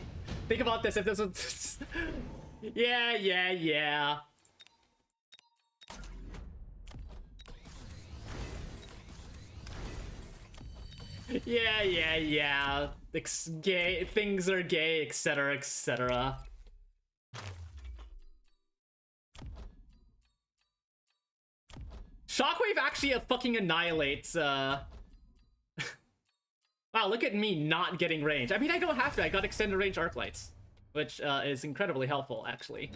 Think about this, if this was... Yeah. Yeah. Gay, things are gay, etc. Shockwave actually fucking annihilates, Wow, look at me not getting range. I mean, I don't have to. I got extended range arc lights, which is incredibly helpful, actually.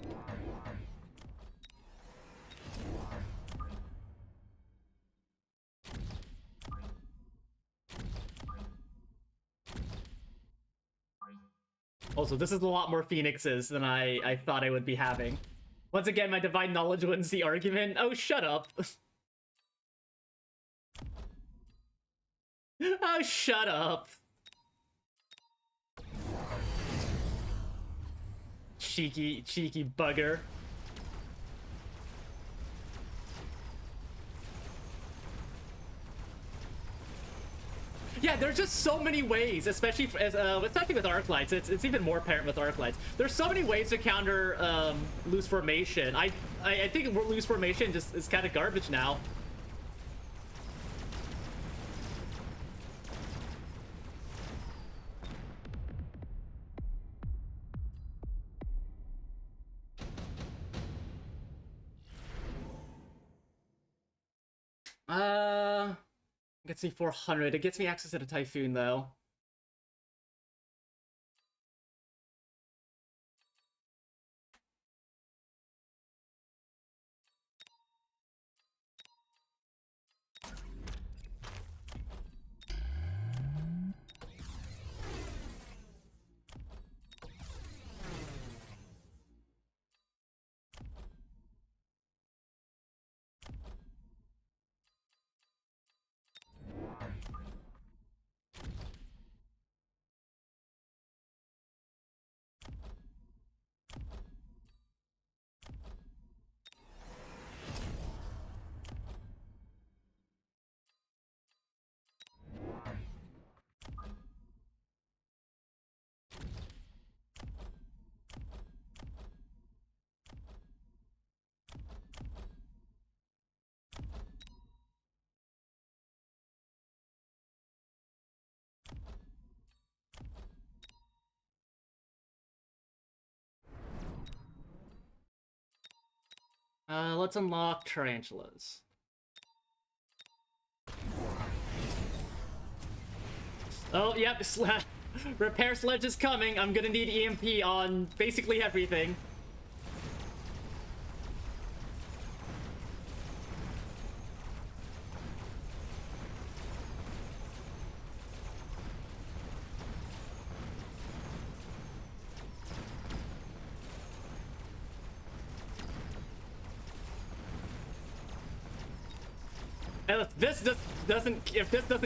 Also, this is a lot more phoenixes than I thought I would be having. Once again, my divine knowledge wins the argument. Oh, shut up. Oh, shut up. Cheeky bugger. Yeah, there's just so many ways, especially with arc lights. It's even more apparent with arc lights. There's so many ways to counter loose formation. I think loose formation just is kind of garbage now. Gets me 400. It gets me access to the Typhoon, though. Let's unlock tarantulas. Oh, yep, repair sledge is coming. I'm gonna need EMP on basically everything. And if this doesn't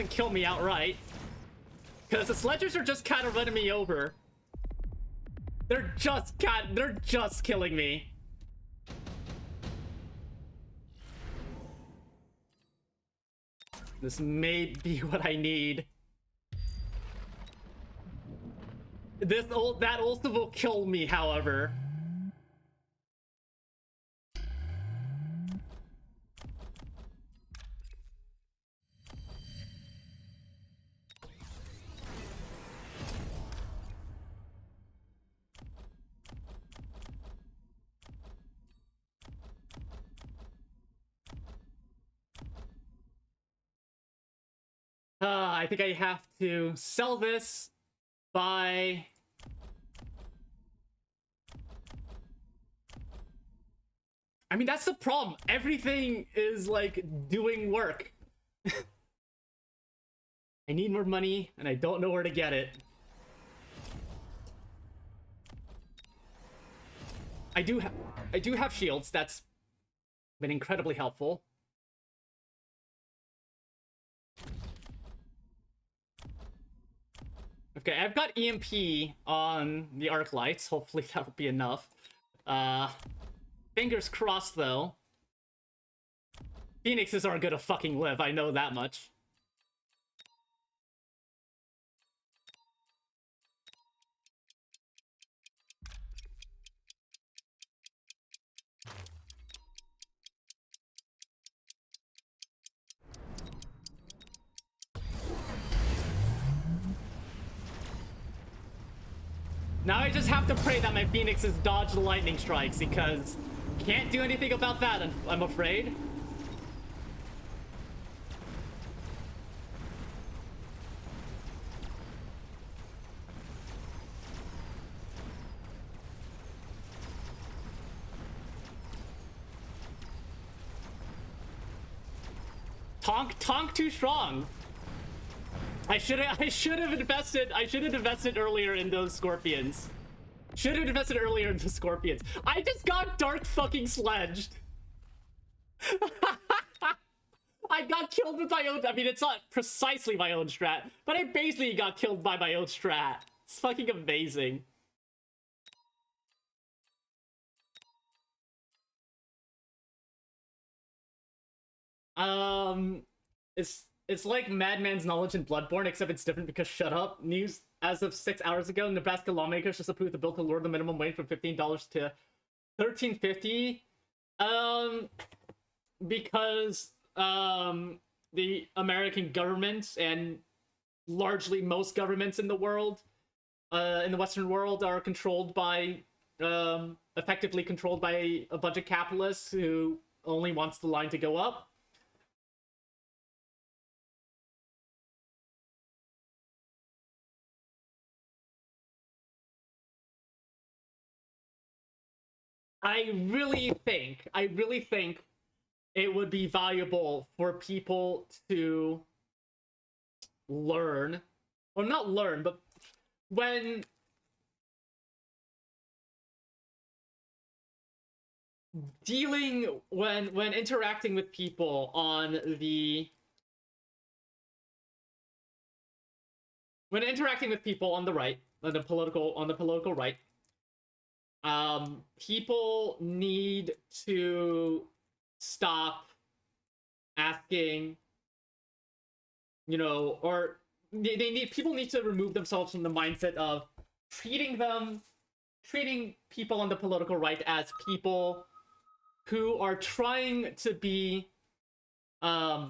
kill me outright, because the sledgers are just kind of running me over. They're just killing me. This may be what I need. That also will kill me, however. I think I have to sell this by... I mean, that's the problem. Everything is, like, doing work. I need more money, and I don't know where to get it. I do have shields. That's been incredibly helpful. Okay, I've got EMP on the arc lights. Hopefully that'll be enough. Fingers crossed, though. Phoenixes aren't gonna fucking live, I know that much. Now I just have to pray that my Phoenixes dodge the lightning strikes, because can't do anything about that, I'm afraid. Tonk too strong. I should have invested earlier in those scorpions. Should have invested earlier in the scorpions. I just got dark fucking sledged. I got killed with my own... I mean, it's not precisely my own strat, but I basically got killed by my own strat. It's fucking amazing. It's like Madman's knowledge in Bloodborne, except it's different because shut up. News as of 6 hours ago, Nebraska lawmakers just approved the bill to lower the minimum wage from $15 to $13.50. Because the American government and largely most governments in the world, in the Western world, are controlled by, effectively controlled by a bunch of capitalists who only wants the line to go up. I really think it would be valuable for people to learn, or not learn, but when interacting with people on the right, on the political right, people need to stop asking, or people need to remove themselves from the mindset of treating people on the political right as people who are trying to be a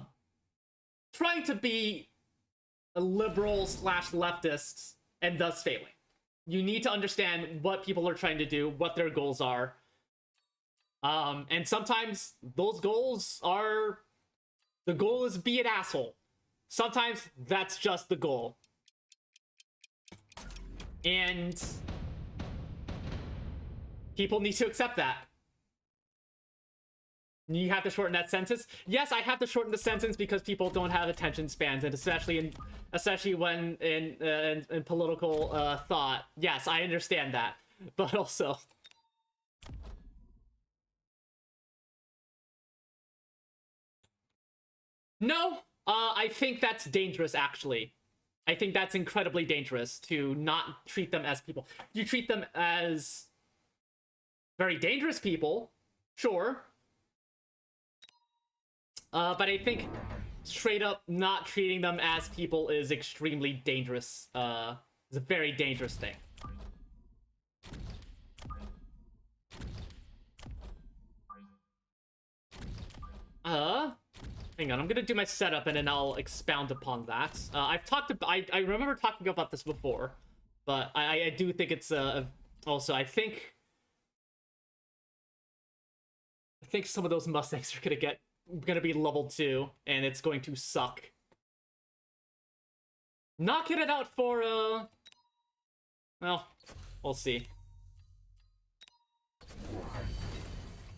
liberal / leftists and thus failing. You need to understand what people are trying to do, what their goals are. And sometimes those goals are... The goal is be an asshole. Sometimes that's just the goal. And people need to accept that. You have to shorten that sentence. Yes, I have to shorten the sentence because people don't have attention spans, and especially when in political thought. Yes, I understand that, but also, no. I think that's dangerous. Actually, I think that's incredibly dangerous to not treat them as people. You treat them as very dangerous people, sure. But I think straight up not treating them as people is extremely dangerous. It's a very dangerous thing. Hang on, I'm gonna do my setup and then I'll expound upon that. I've talked about, I remember talking about this before, but I do think it's, also, I think some of those Mustangs are gonna be level 2, and it's going to suck. Knocking it out for, well, we'll see.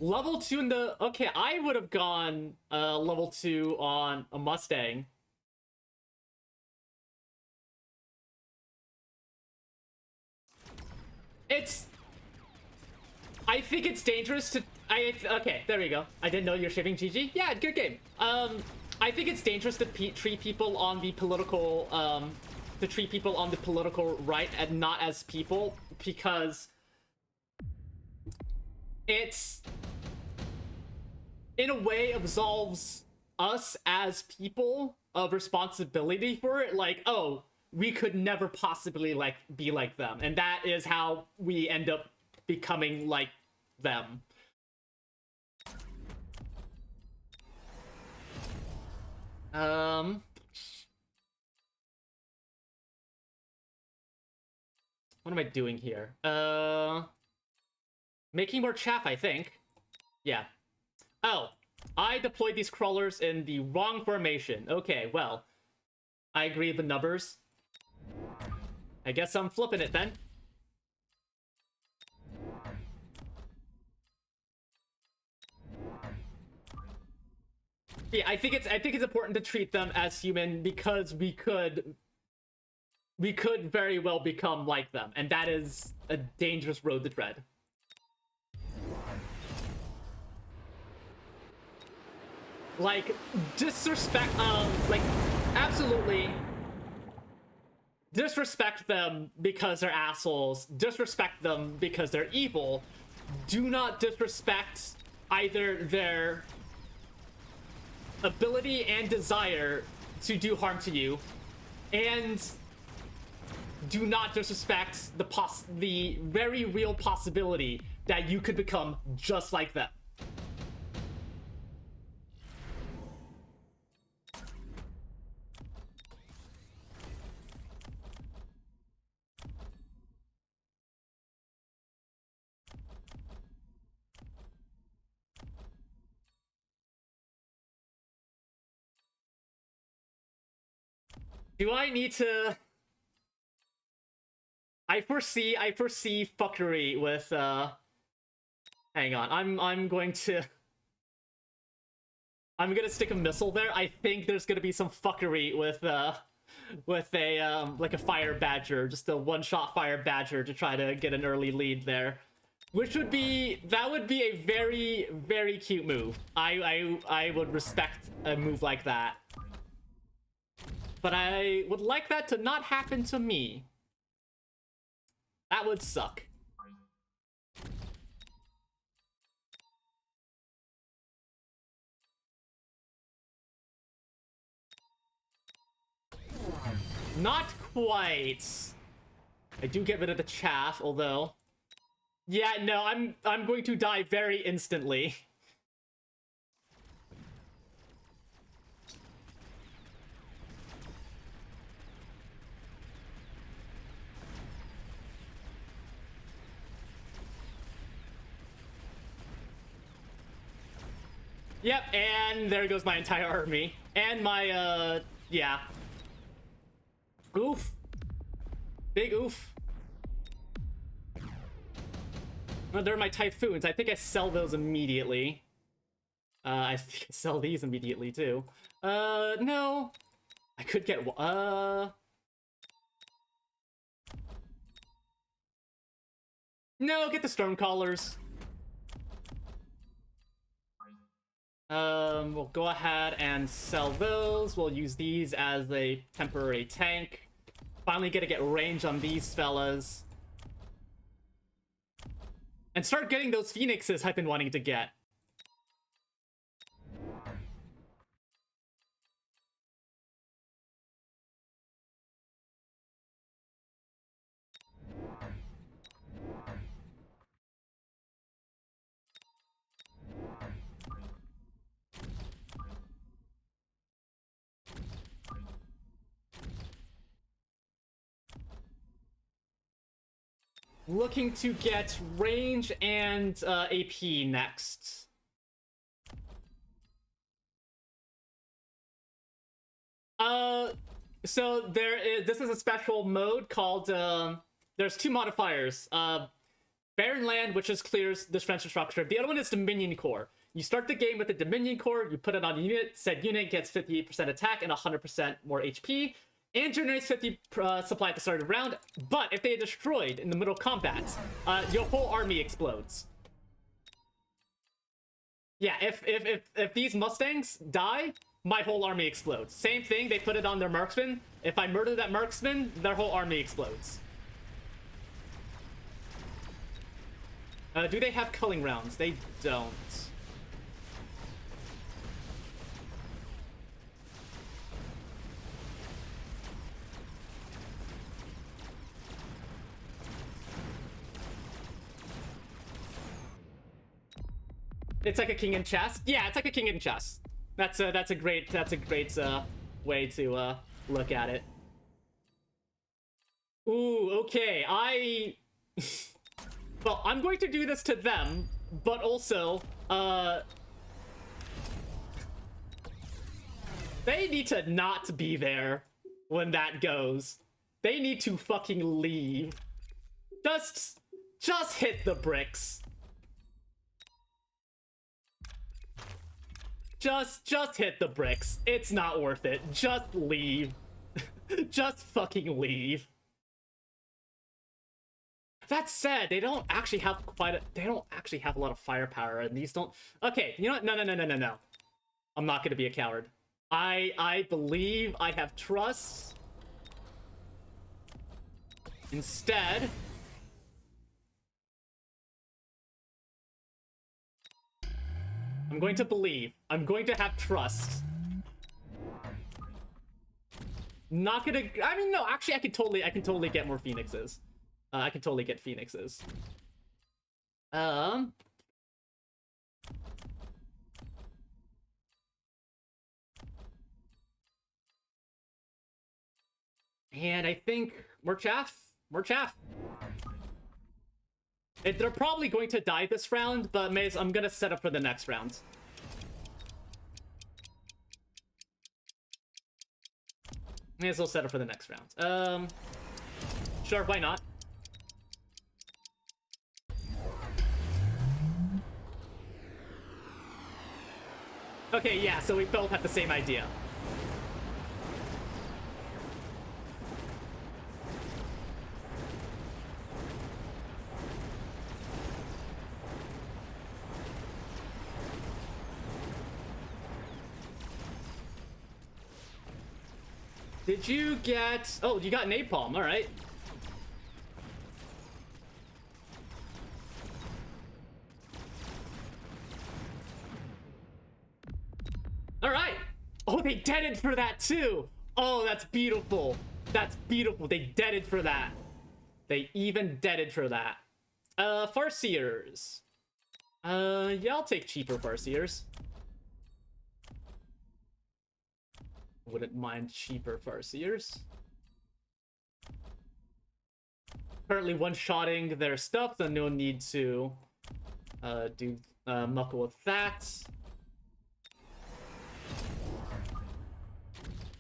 Level 2 in the... Okay, I would have gone level 2 on a Mustang. I think it's dangerous to... Okay, there we go. I didn't know you're shipping GG. Yeah, good game. I think it's dangerous to treat people on the political... to treat people on the political right and not as people, because... it's... in a way absolves us as people of responsibility for it. Like, oh, we could never possibly be like them, and that is how we end up becoming like them. What am I doing here? Making more chaff, I think. Yeah. Oh, I deployed these crawlers in the wrong formation. Okay, well, I agree with the numbers. I guess I'm flipping it then. Yeah, I think it's important to treat them as human, because we could very well become like them, and that is a dangerous road to tread. Like, disrespect, like, absolutely disrespect them because they're assholes, disrespect them because they're evil. Do not disrespect either their ability and desire to do harm to you, and do not disrespect the very real possibility that you could become just like them. Do I need to... I foresee fuckery with, hang on, I'm gonna stick a missile there. I think there's gonna be some fuckery with a, like a fire badger, just a one-shot fire badger to try to get an early lead there. Which would be, that would be a very, very cute move. I would respect a move like that. But I would like that to not happen to me. That would suck. Not quite. I do get rid of the chaff, although... Yeah, no, I'm going to die very instantly. Yep, and there goes my entire army. And my, yeah. Oof. Big oof. Oh, they're my typhoons. I think I sell those immediately. I think I sell these immediately, too. No. I could get, no, get the Stormcallers. We'll go ahead and sell those. We'll use these as a temporary tank. Finally get range on these fellas. And start getting those Phoenixes I've been wanting to get. looking to get range and AP next. So this is a special mode called there's two modifiers. Barren Land, which just clears this defensive structure. The other one is Dominion Core. You start the game with a Dominion Core, you put it on a unit, said unit gets 58% attack and 100% more HP, and generates 50 supply at the start of the round. But if they are destroyed in the middle of combat, your whole army explodes. Yeah, if these Mustangs die, my whole army explodes. Same thing, they put it on their marksman. If I murder that marksman, their whole army explodes. Do they have culling rounds? They don't. It's like a king in chess. Yeah, it's like a king in chess. That's a great way to look at it. Ooh, okay. Well, I'm going to do this to them, but also they need to not be there when that goes. They need to fucking leave. Just hit the bricks. Just hit the bricks. It's not worth it. Just leave. Just fucking leave. That said, they don't actually have a lot of firepower, and these don't. Okay, you know what? No. I'm not gonna be a coward. I believe I have trust. Instead, I'm going to believe. I'm going to have trust. Not gonna. I mean, no. Actually, I can totally get more phoenixes. I can totally get phoenixes. And I think more chaff. They're probably going to die this round, but I'm gonna set up for the next round. May as well set up for the next round. Sure, why not? Okay, yeah, so we both have the same idea. Did you get... Oh, you got napalm, alright. Alright! Oh, they deaded for that too! Oh, that's beautiful. That's beautiful. They deaded for that. They even deaded for that. Farseers. Yeah, I'll take cheaper Farseers. Wouldn't mind cheaper Farseers. Currently one-shotting their stuff, so no need to do muckle with that.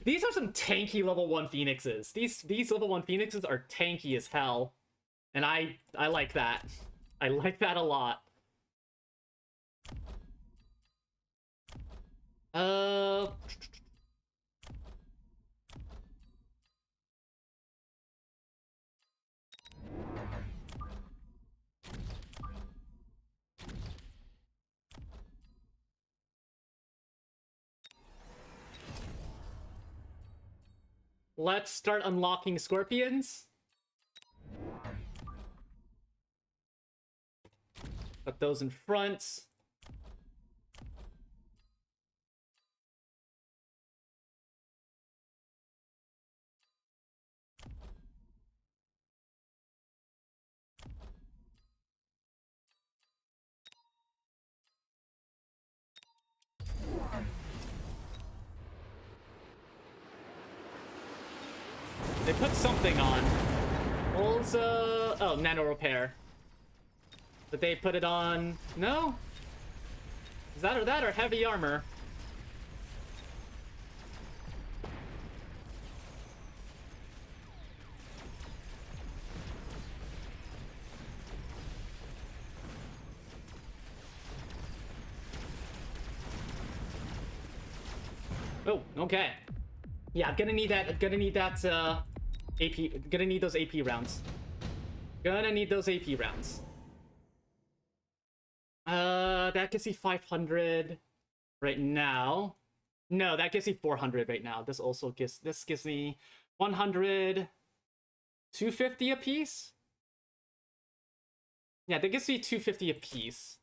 These are some tanky level 1 phoenixes. These level 1 phoenixes are tanky as hell. And I like that. I like that a lot. Let's start unlocking scorpions. Put those in front. They put something on. Oh, nano repair. But they put it on... No? Is that or heavy armor? Oh, okay. Yeah, I'm gonna need that AP. Gonna need those AP rounds. Gonna need those AP rounds. That gives me 500 right now. No, that gives me 400 right now. This gives me 100, 250 apiece. Yeah, that gives me 250 apiece.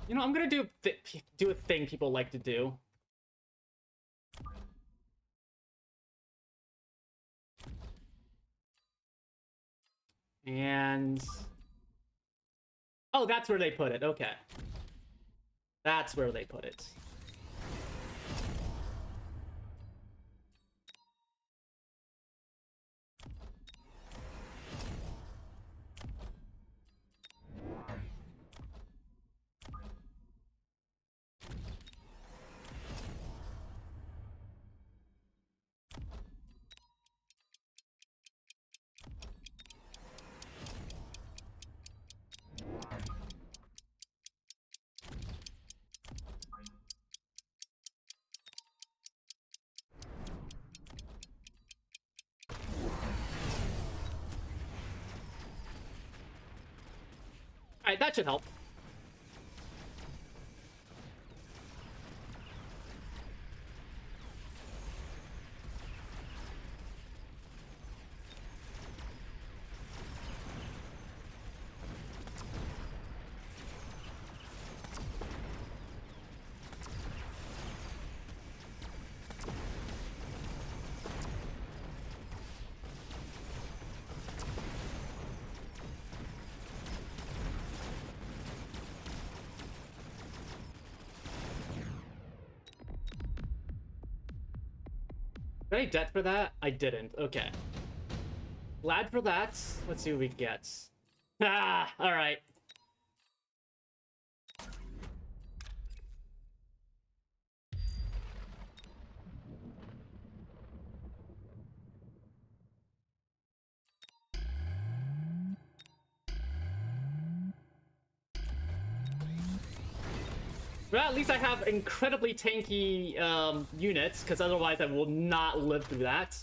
You know, I'm gonna do a thing people like to do. And... Oh, that's where they put it. Okay. That's where they put it. Alright, that should help. Did I debt for that? I didn't. Okay. Glad for that. Let's see what we get. Ah, alright. Well, at least I have incredibly tanky units, because otherwise I will not live through that.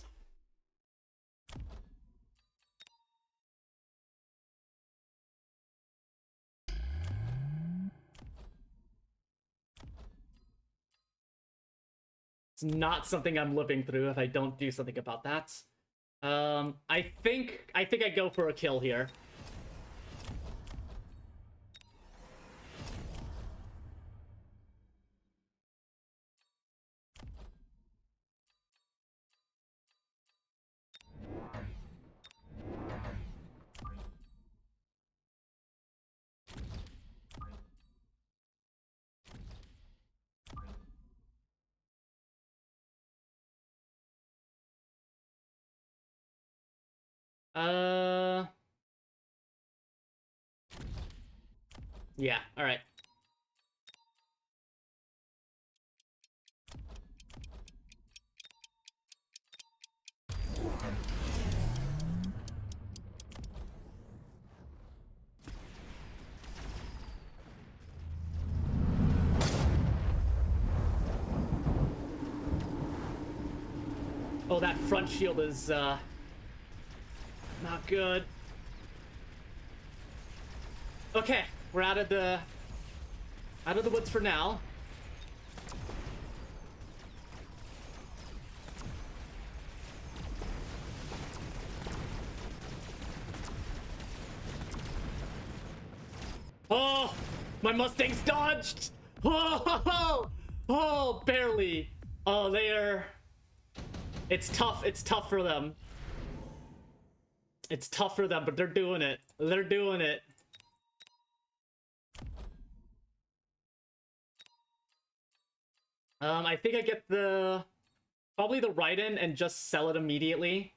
It's not something I'm living through if I don't do something about that. I think I go for a kill here. Yeah, alright. Oh, that front shield is, not good. Okay, we're out of the woods for now. Oh, my Mustang's dodged. Oh, barely. Oh, they're... It's tough. It's tough for them. It's tough for them, but they're doing it. They're doing it. I think I get the... Probably the ride-in and just sell it immediately.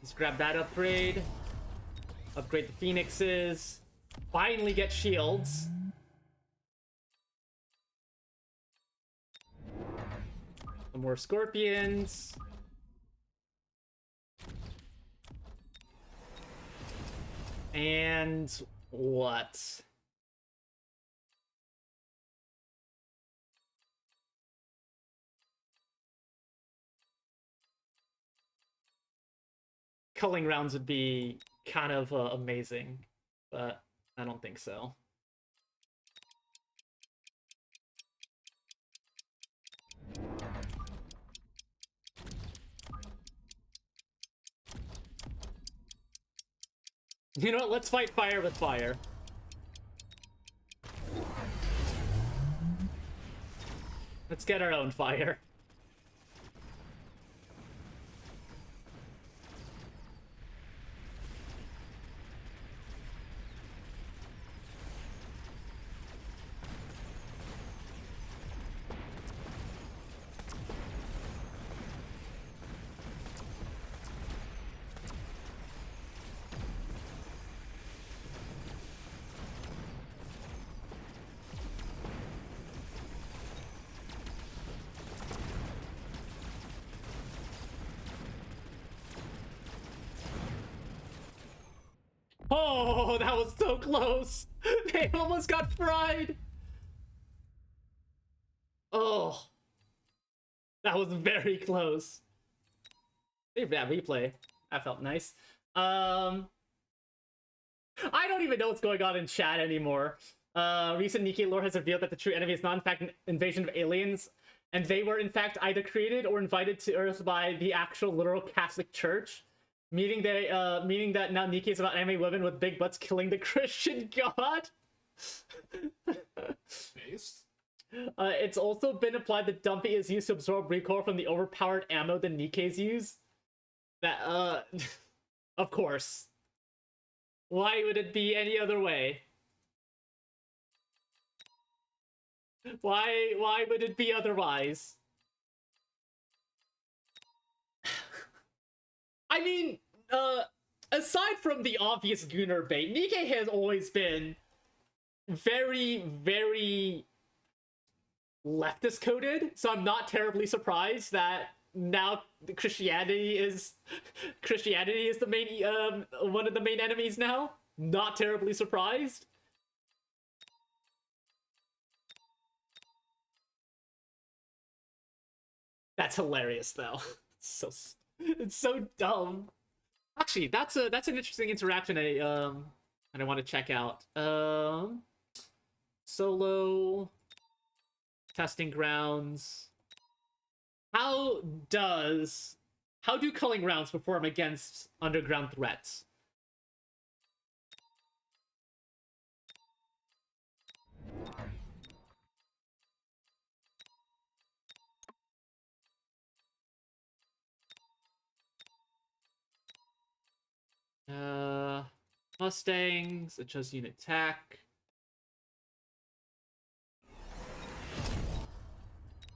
Let's grab that upgrade. Upgrade the Phoenixes. Finally get shields. Some more Scorpions. And what? Culling rounds would be kind of amazing, but I don't think so. You know what? Let's fight fire with fire. Let's get our own fire. Oh, that was so close. They almost got fried. Oh, that was very close. Save that replay. That felt nice. I don't even know what's going on in chat anymore. Recent Nikkei lore has revealed that the true enemy is not in fact an invasion of aliens, and they were in fact either created or invited to Earth by the actual literal Catholic Church. Meaning that now Nikkei is about anime women with big butts killing the Christian god. Based? It's also been implied that Dumpy is used to absorb recoil from the overpowered ammo that Nikkei's use. That, of course. Why would it be any other way? Why would it be otherwise? I mean, aside from the obvious Gunnar bait, Nikkei has always been very, very leftist coded, so I'm not terribly surprised that now Christianity is the main one of the main enemies now. Not terribly surprised. That's hilarious though. It's so dumb. Actually, that's an interesting interaction I want to check out. Solo testing grounds. How do culling rounds perform against underground threats? Mustangs, adjust unit attack.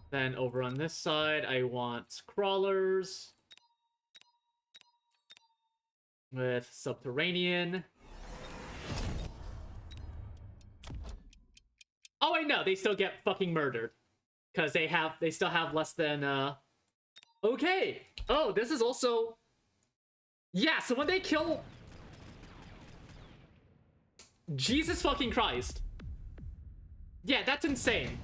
Then over on this side, I want crawlers with subterranean. Oh, I know, they still get fucking murdered because they still have less than okay. Oh, this is also, yeah, so when they kill Jesus fucking Christ. Yeah, that's insane.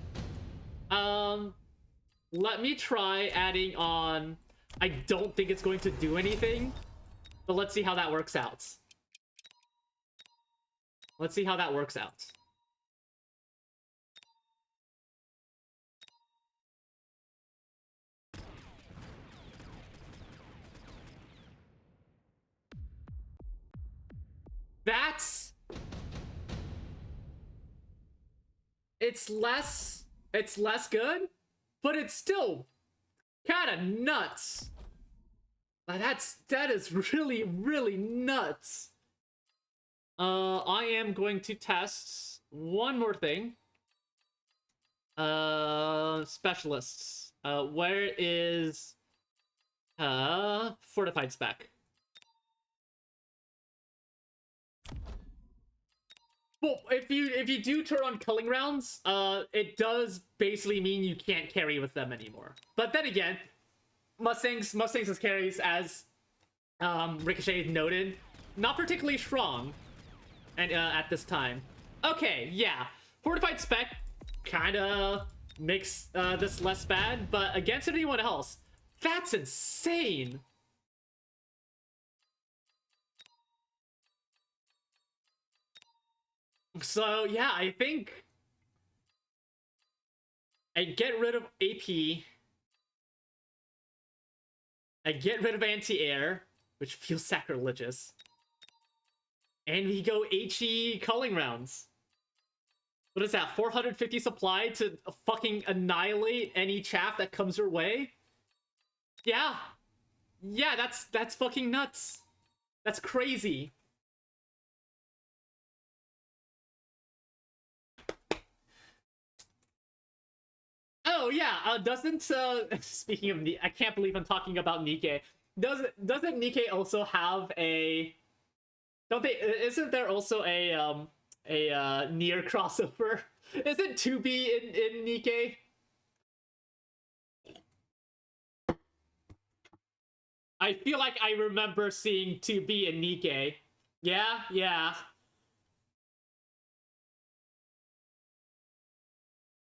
Let me try adding on... I don't think it's going to do anything, but let's see how that works out. Let's see how that works out. That's... It's less good, but it's still kind of nuts. That is really, really nuts. I am going to test one more thing. Specialists. Where is fortified spec? Well, if you do turn on culling rounds, it does basically mean you can't carry with them anymore. But then again, Mustangs as carries, as Ricochet noted, not particularly strong, and at this time. Okay, yeah, fortified spec kind of makes this less bad, but against anyone else, that's insane. So yeah, I think I get rid of AP. I get rid of anti-air, which feels sacrilegious. And we go HE culling rounds. What is that? 450 supply to fucking annihilate any chaff that comes your way? Yeah. Yeah, that's fucking nuts. That's crazy. Oh yeah, doesn't speaking of I can't believe I'm talking about Nikke. Doesn't Nikke also have a... Isn't there also a near crossover? Isn't 2B in Nikke? I feel like I remember seeing 2B in Nikke. Yeah, yeah.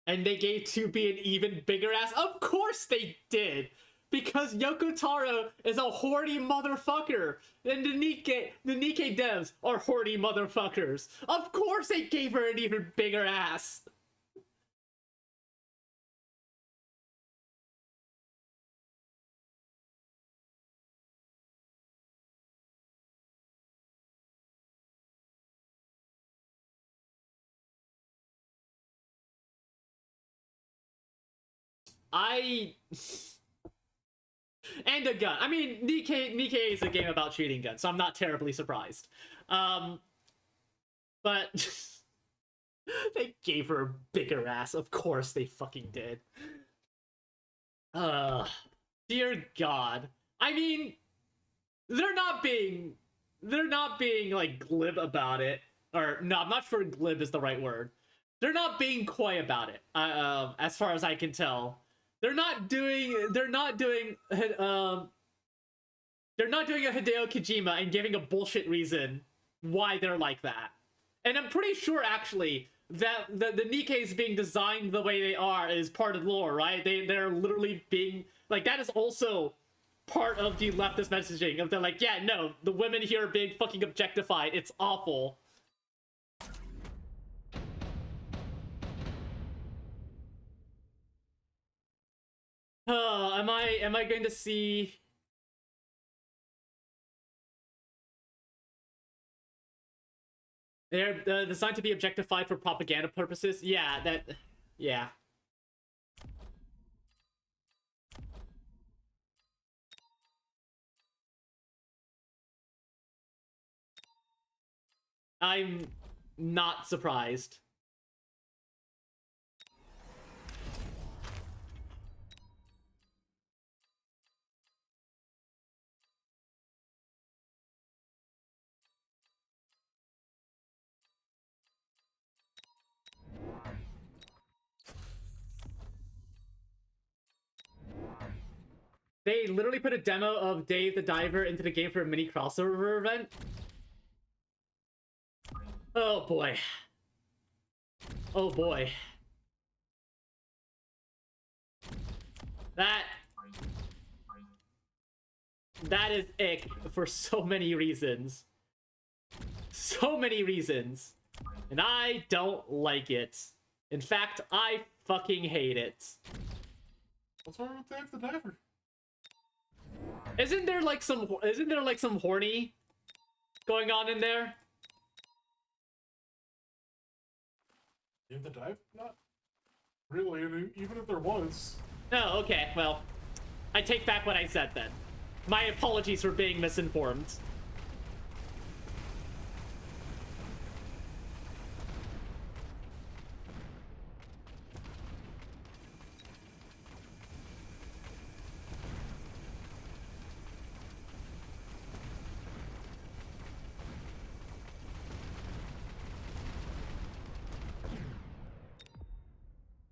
And they gave 2B an even bigger ass. Of course they did! Because Yoko Taro is a horny motherfucker! And the Nikke devs are horny motherfuckers! Of course they gave her an even bigger ass! And a gun. I mean, Nikke is a game about shooting guns, so I'm not terribly surprised. But they gave her a bigger ass. Of course they fucking did. Dear God. I mean, they're not being like glib about it. Or no, I'm not sure glib is the right word. They're not being coy about it. As far as I can tell. They're not doing a Hideo Kojima and giving a bullshit reason why they're like that. And I'm pretty sure actually that the Nikke's being designed the way they are is part of the lore, right? They're literally being like, that is also part of the leftist messaging of they're like, yeah, no, the women here are being fucking objectified. It's awful. Am I going to see... They're designed to be objectified for propaganda purposes? Yeah, yeah. I'm not surprised. They literally put a demo of Dave the Diver into the game for a mini crossover event. Oh boy. Oh boy. That is ick for so many reasons. So many reasons. And I don't like it. In fact, I fucking hate it. What's wrong with Dave the Diver? Isn't there like some horny going on in there? Dave the Diver? Not really. And even if there was, Oh, okay. Well, I take back what I said then. My apologies for being misinformed.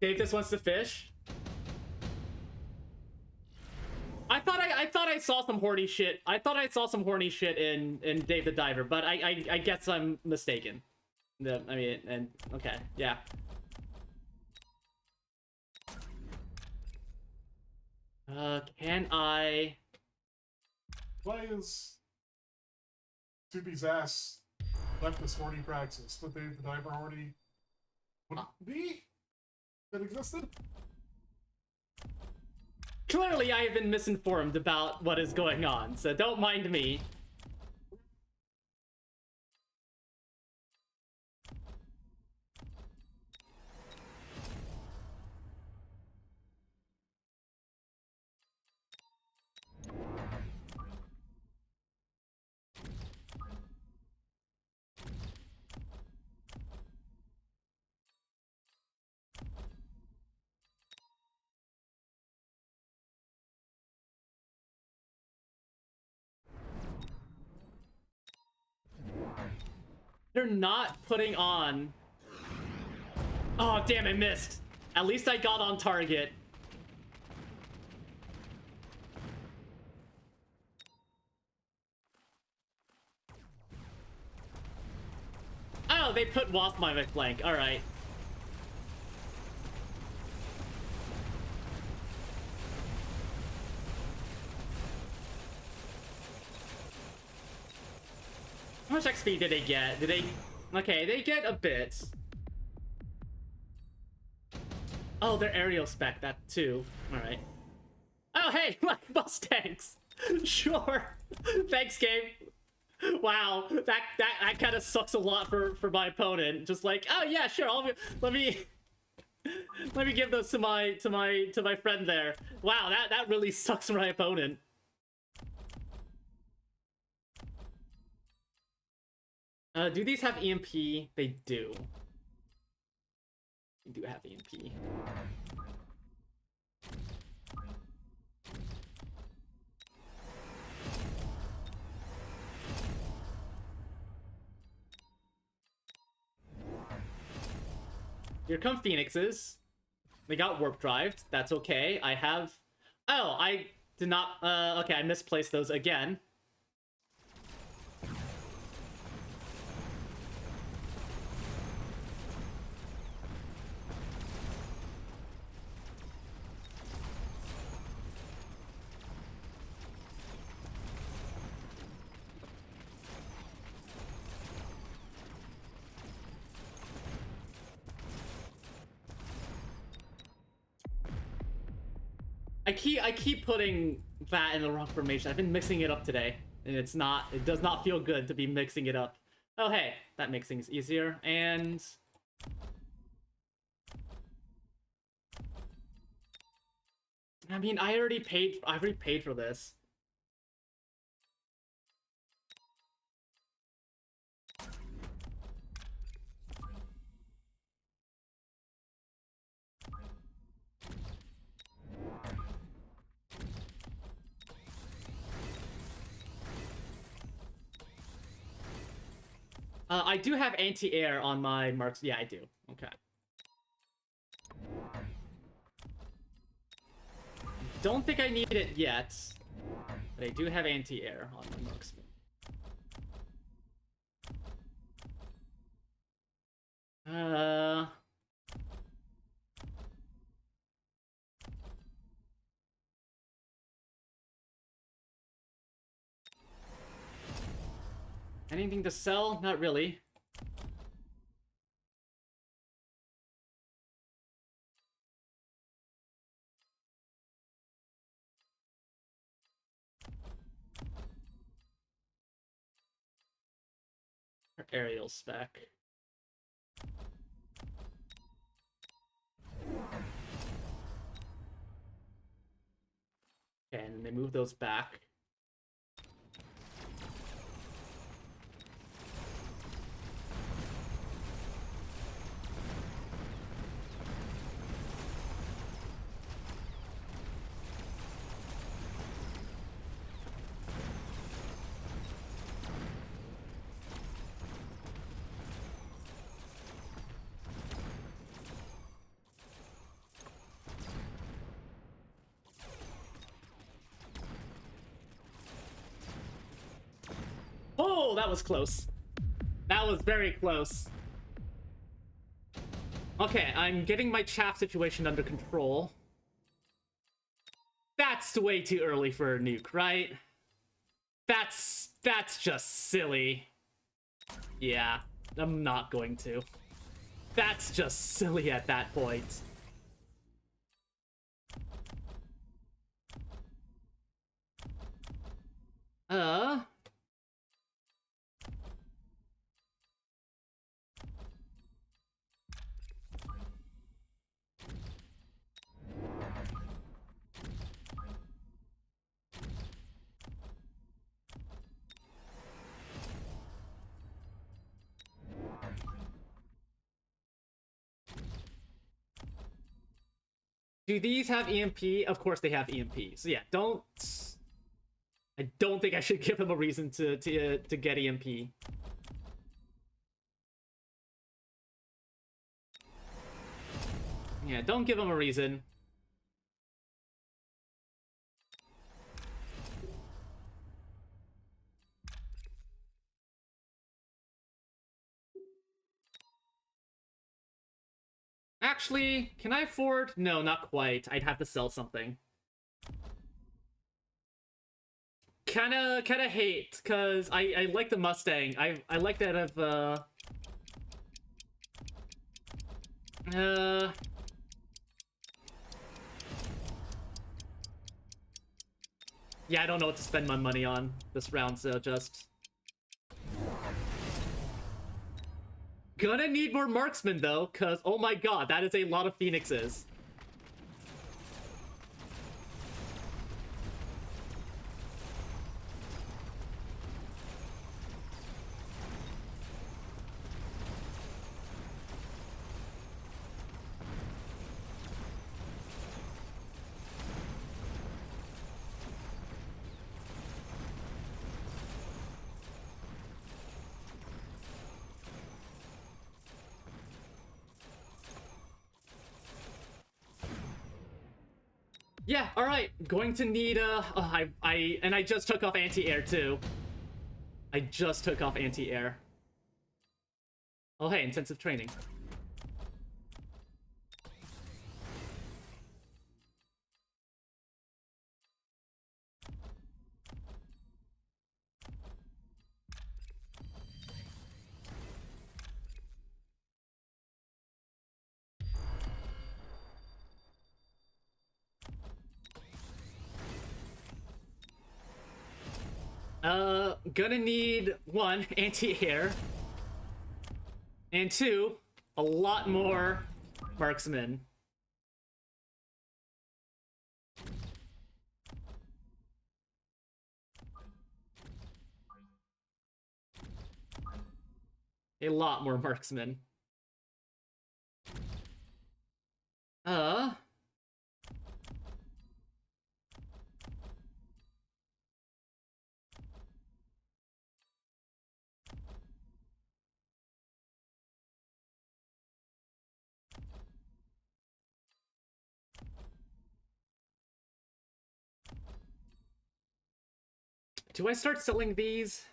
Dave just wants to fish. I thought I saw some horny shit. I thought I saw some horny shit in Dave the Diver, but I guess I'm mistaken. I mean, and okay, yeah. Can I? why is Subi's ass left this horny praxis that Dave the Diver already wouldn't be that existed? Clearly, I have been misinformed about what is going on, so don't mind me. They're not putting on... Oh, damn, I missed. At least I got on target. Oh, they put Wasp my flank. Alright. How much XP did they get? Did they... Okay, they get a bit. Oh, they're aerial spec, that too. Alright. Oh, hey, like Mustangs. Sure. Thanks, game. Wow, that kind of sucks a lot for my opponent. Just like, oh yeah, sure. Let me give those to my friend there. Wow, that really sucks for my opponent. Do these have EMP? They do. They do have EMP. Here come Phoenixes. They got warp drived. That's okay. I have... Oh, I did not... okay, I misplaced those again. I keep putting that in the wrong formation. I've been mixing it up today, and it does not feel good to be mixing it up. Oh hey, that makes things easier. And I mean, I already paid for this. I do have anti-air on my marks. Yeah, I do. Okay. Don't think I need it yet, but I do have anti-air on my marksman. Uh... Anything to sell? Not really. Aerial spec. Okay, and then they move those back. Oh, that was close. That was very close. Okay, I'm getting my chaff situation under control. That's way too early for a nuke, right? That's just silly. Yeah, I'm not going to. That's just silly at that point. Do these have EMP? Of course they have EMP. So yeah, don't... I don't think I should give him a reason to get EMP. Yeah, don't give him a reason. Actually, can I afford? No, not quite. I'd have to sell something. Kinda hate, cause I like the Mustang. I like that of yeah, I don't know what to spend my money on this round, so just gonna need more marksmen though, cause oh my god, that is a lot of phoenixes. Yeah, all right. Going to need I just took off anti-air too. I just took off anti-air. Oh hey, intensive training. Gonna need one, anti-air. And two, a lot more marksmen. A lot more marksmen. Do I start selling these?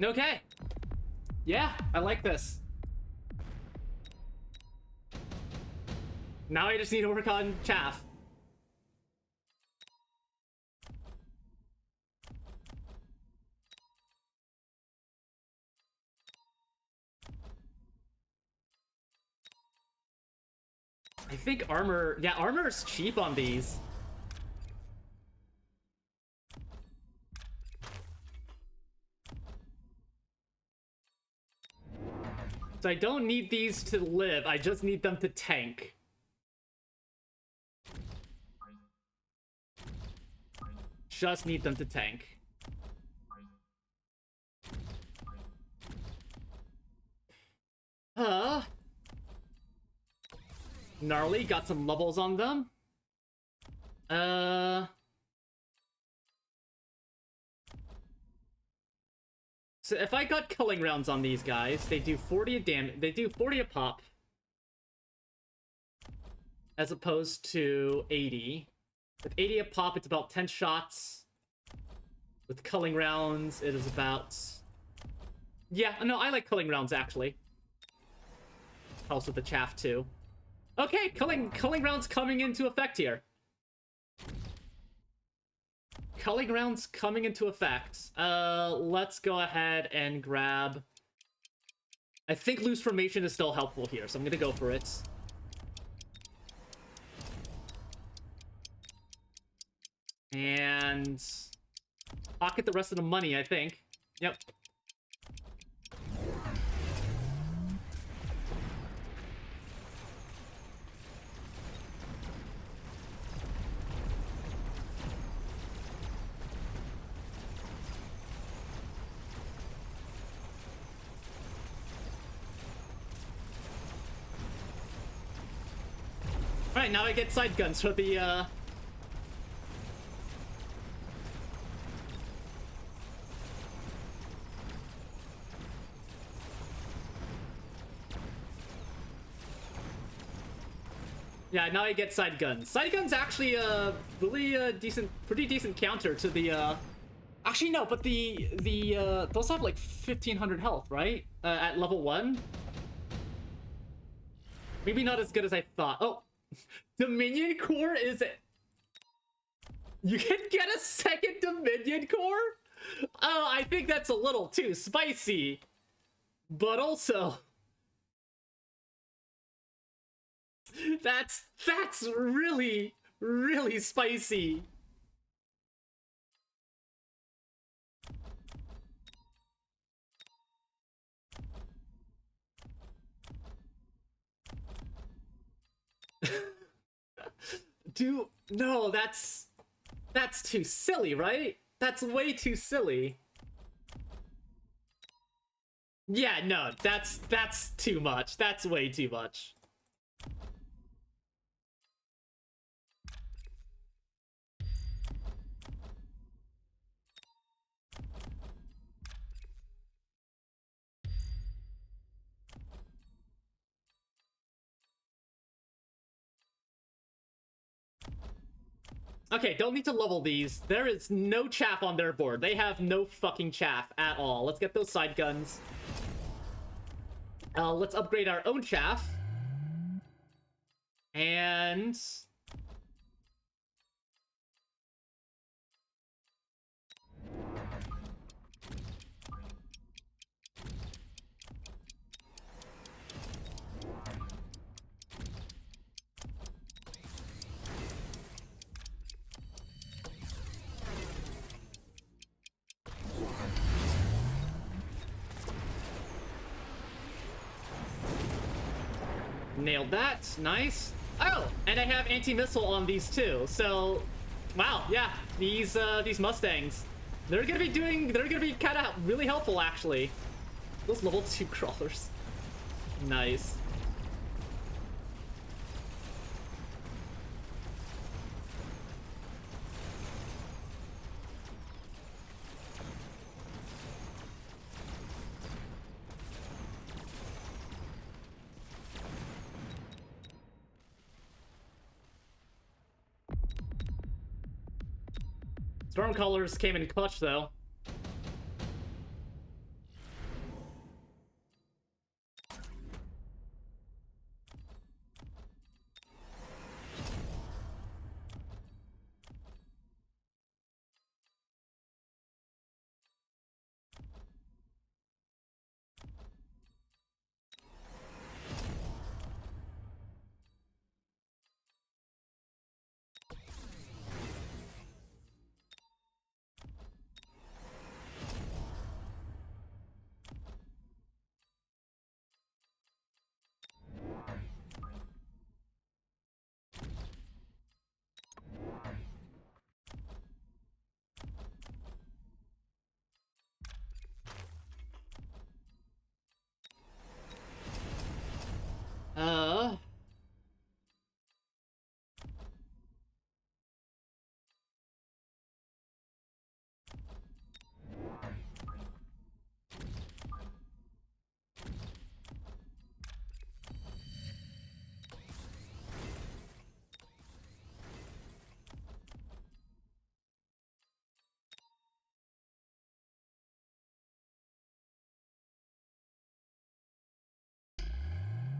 Okay. Yeah, I like this. Now I just need to work on chaff. I think armor... Yeah, armor is cheap on these. So I don't need these to live, I just need them to tank. Just need them to tank. Gnarly, got some levels on them. So if I got killing rounds on these guys, they do 40 damage. They do 40 a pop, as opposed to 80. With 80 a pop, it's about 10 shots. With culling rounds, it is about... Yeah, no, I like culling rounds, actually. Helps with the chaff, too. Okay, culling rounds coming into effect here. Culling rounds coming into effect. Let's go ahead and grab... I think loose formation is still helpful here, so I'm gonna go for it. And... pocket the rest of the money, I think. Yep. Alright, now I get side guns for the, Yeah, now I get side guns. Side guns actually really pretty decent counter to the Actually no, but those have like 1500 health, right? At level 1. Maybe not as good as I thought. Oh, Dominion Core is it? You can get a second Dominion Core? Oh, I think that's a little too spicy. But also, that's really, really spicy. No, that's too silly, right? That's way too silly. Yeah, no, that's too much. That's way too much. Okay, don't need to level these. There is no chaff on their board. They have no fucking chaff at all. Let's get those side guns. Let's upgrade our own chaff. And... nailed that. Nice. Oh, and I have anti-missile on these too. So, wow, yeah, these Mustangs, they're gonna be kind of really helpful actually. Those level 2 crawlers. Nice. Stormcallers came in clutch, though.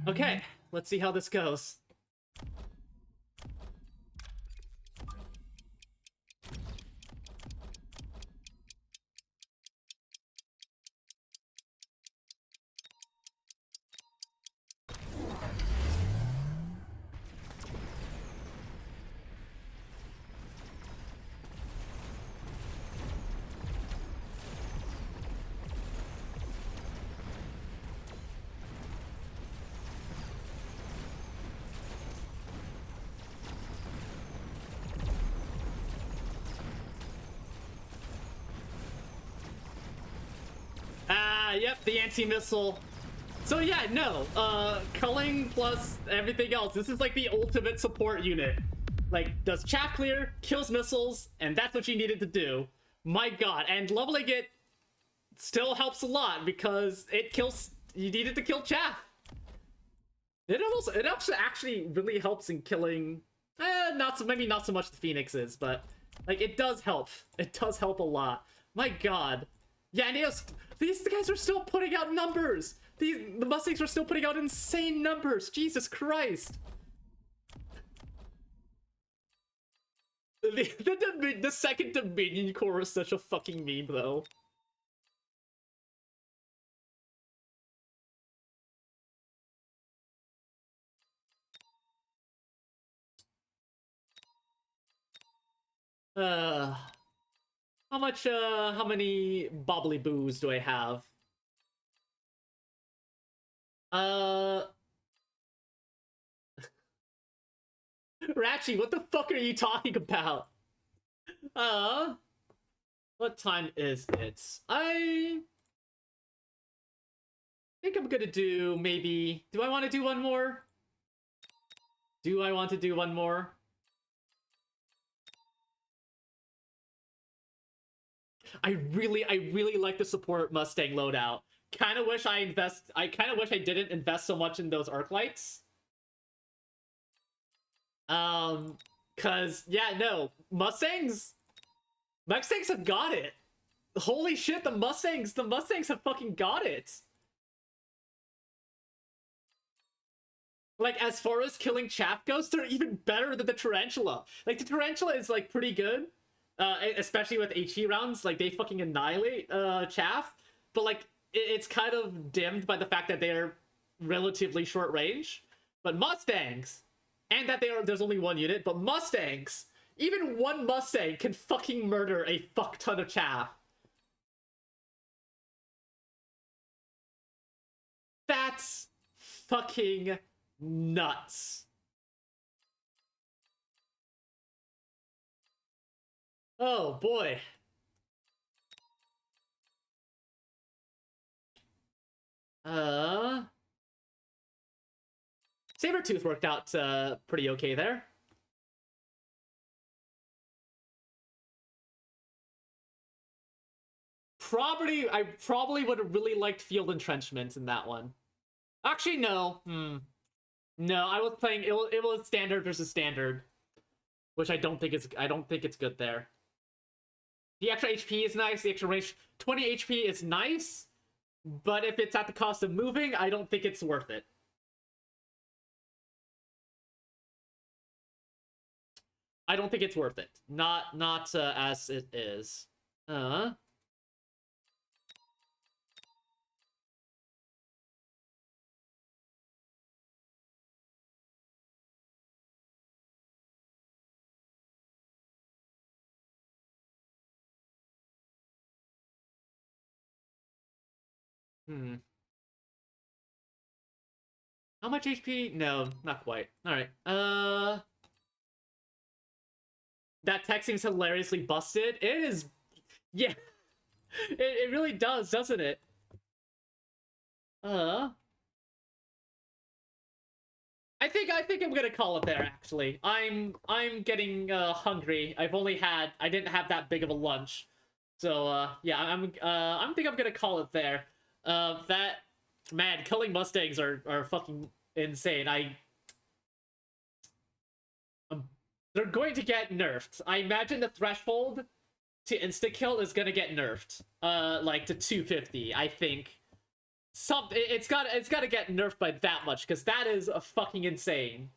Okay, let's see how this goes. Yep, the anti-missile. So yeah, no, culling plus everything else. This is like the ultimate support unit. Like, does chaff clear, kills missiles, and that's what you needed to do. My god, and leveling it still helps a lot because it kills, you needed to kill chaff. It also actually really helps in killing, maybe not so much the phoenixes, but like it does help. It does help a lot. My god. Yeah, and these guys are still putting out numbers. The Mustangs are still putting out insane numbers. Jesus Christ. The second Dominion Corps is such a fucking meme, though. How many bobbly boos do I have? Ratchy, what the fuck are you talking about? What time is it? I think I'm gonna do maybe... Do I want to do one more? Do I want to do one more? I really like the support Mustang loadout. Kind of wish I didn't invest so much in those arc lights. Cause yeah, no, Mustangs have got it. Holy shit, the Mustangs have fucking got it. Like, as far as killing chaff goes, they're even better than the tarantula. Like, the tarantula is like pretty good. Especially with HE rounds, like they fucking annihilate chaff, but like it's kind of dimmed by the fact that they're relatively short range. But Mustangs, and that there's only one unit, but Mustangs, even one Mustang can fucking murder a fuck ton of chaff. That's fucking nuts. Oh boy. Sabretooth worked out pretty okay there. I probably would have really liked Field Entrenchment in that one. Actually, no. No, I was playing it was standard versus standard, which I don't think it's good there. The extra HP is nice. The extra range, 20 HP is nice, but if it's at the cost of moving, I don't think it's worth it. I don't think it's worth it. Not as it is. How much HP? No, not quite. Alright. That tech seems hilariously busted. It is... Yeah. It really does, doesn't it? I think I'm gonna call it there, actually. I'm getting hungry. I didn't have that big of a lunch. So yeah, I think I'm gonna call it there. Man, killing Mustangs are fucking insane. They're going to get nerfed. I imagine the threshold to insta-kill is gonna get nerfed. Like to 250, I think. it's gotta get nerfed by that much, because that is a fucking insane.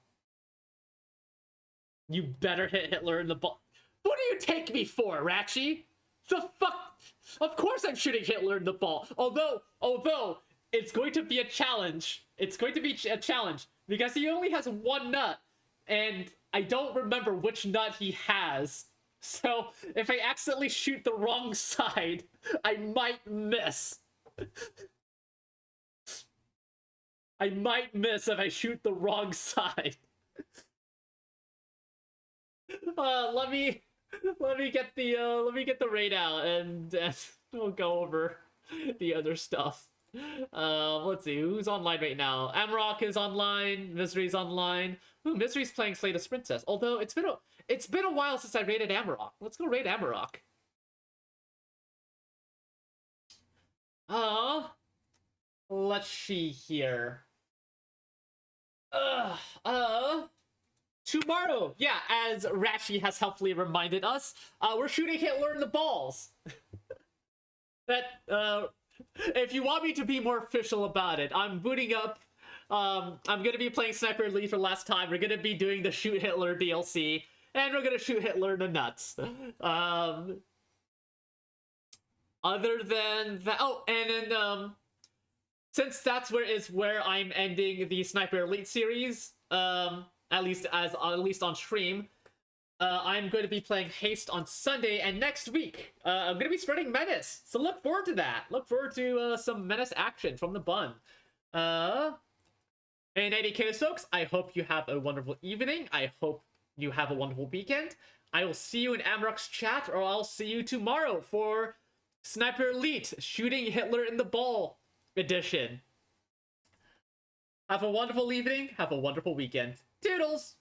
You better hit Hitler in the ball. What do you take me for, Ratchy? The fuck? Of course I'm shooting Hitler in the ball. Although it's going to be a challenge. It's going to be a challenge because he only has one nut, and I don't remember which nut he has. So if I accidentally shoot the wrong side, I might miss. I might miss if I shoot the wrong side. Let me get the raid out, and we'll go over the other stuff. Let's see who's online right now. Amrock is online. Misery's online. Ooh, Misery's playing Slatus Princess. Although it's been a while since I raided Amrock. Let's go raid Amrock. Let's see here. Tomorrow, yeah, as Rashi has helpfully reminded us, we're shooting Hitler in the balls. If you want me to be more official about it, I'm booting up. I'm gonna be playing Sniper Elite for the last time. We're gonna be doing the Shoot Hitler DLC, and we're gonna shoot Hitler in the nuts. Other than that, and then since that's where I'm ending the Sniper Elite series, at least on stream, I'm going to be playing Haste on Sunday, and next week I'm going to be spreading Menace. So look forward to that. Look forward to some Menace action from the bun. In any case, folks, I hope you have a wonderful evening. I hope you have a wonderful weekend. I will see you in Amrock's chat, or I'll see you tomorrow for Sniper Elite Shooting Hitler in the Ball edition. Have a wonderful evening. Have a wonderful weekend. Toodles!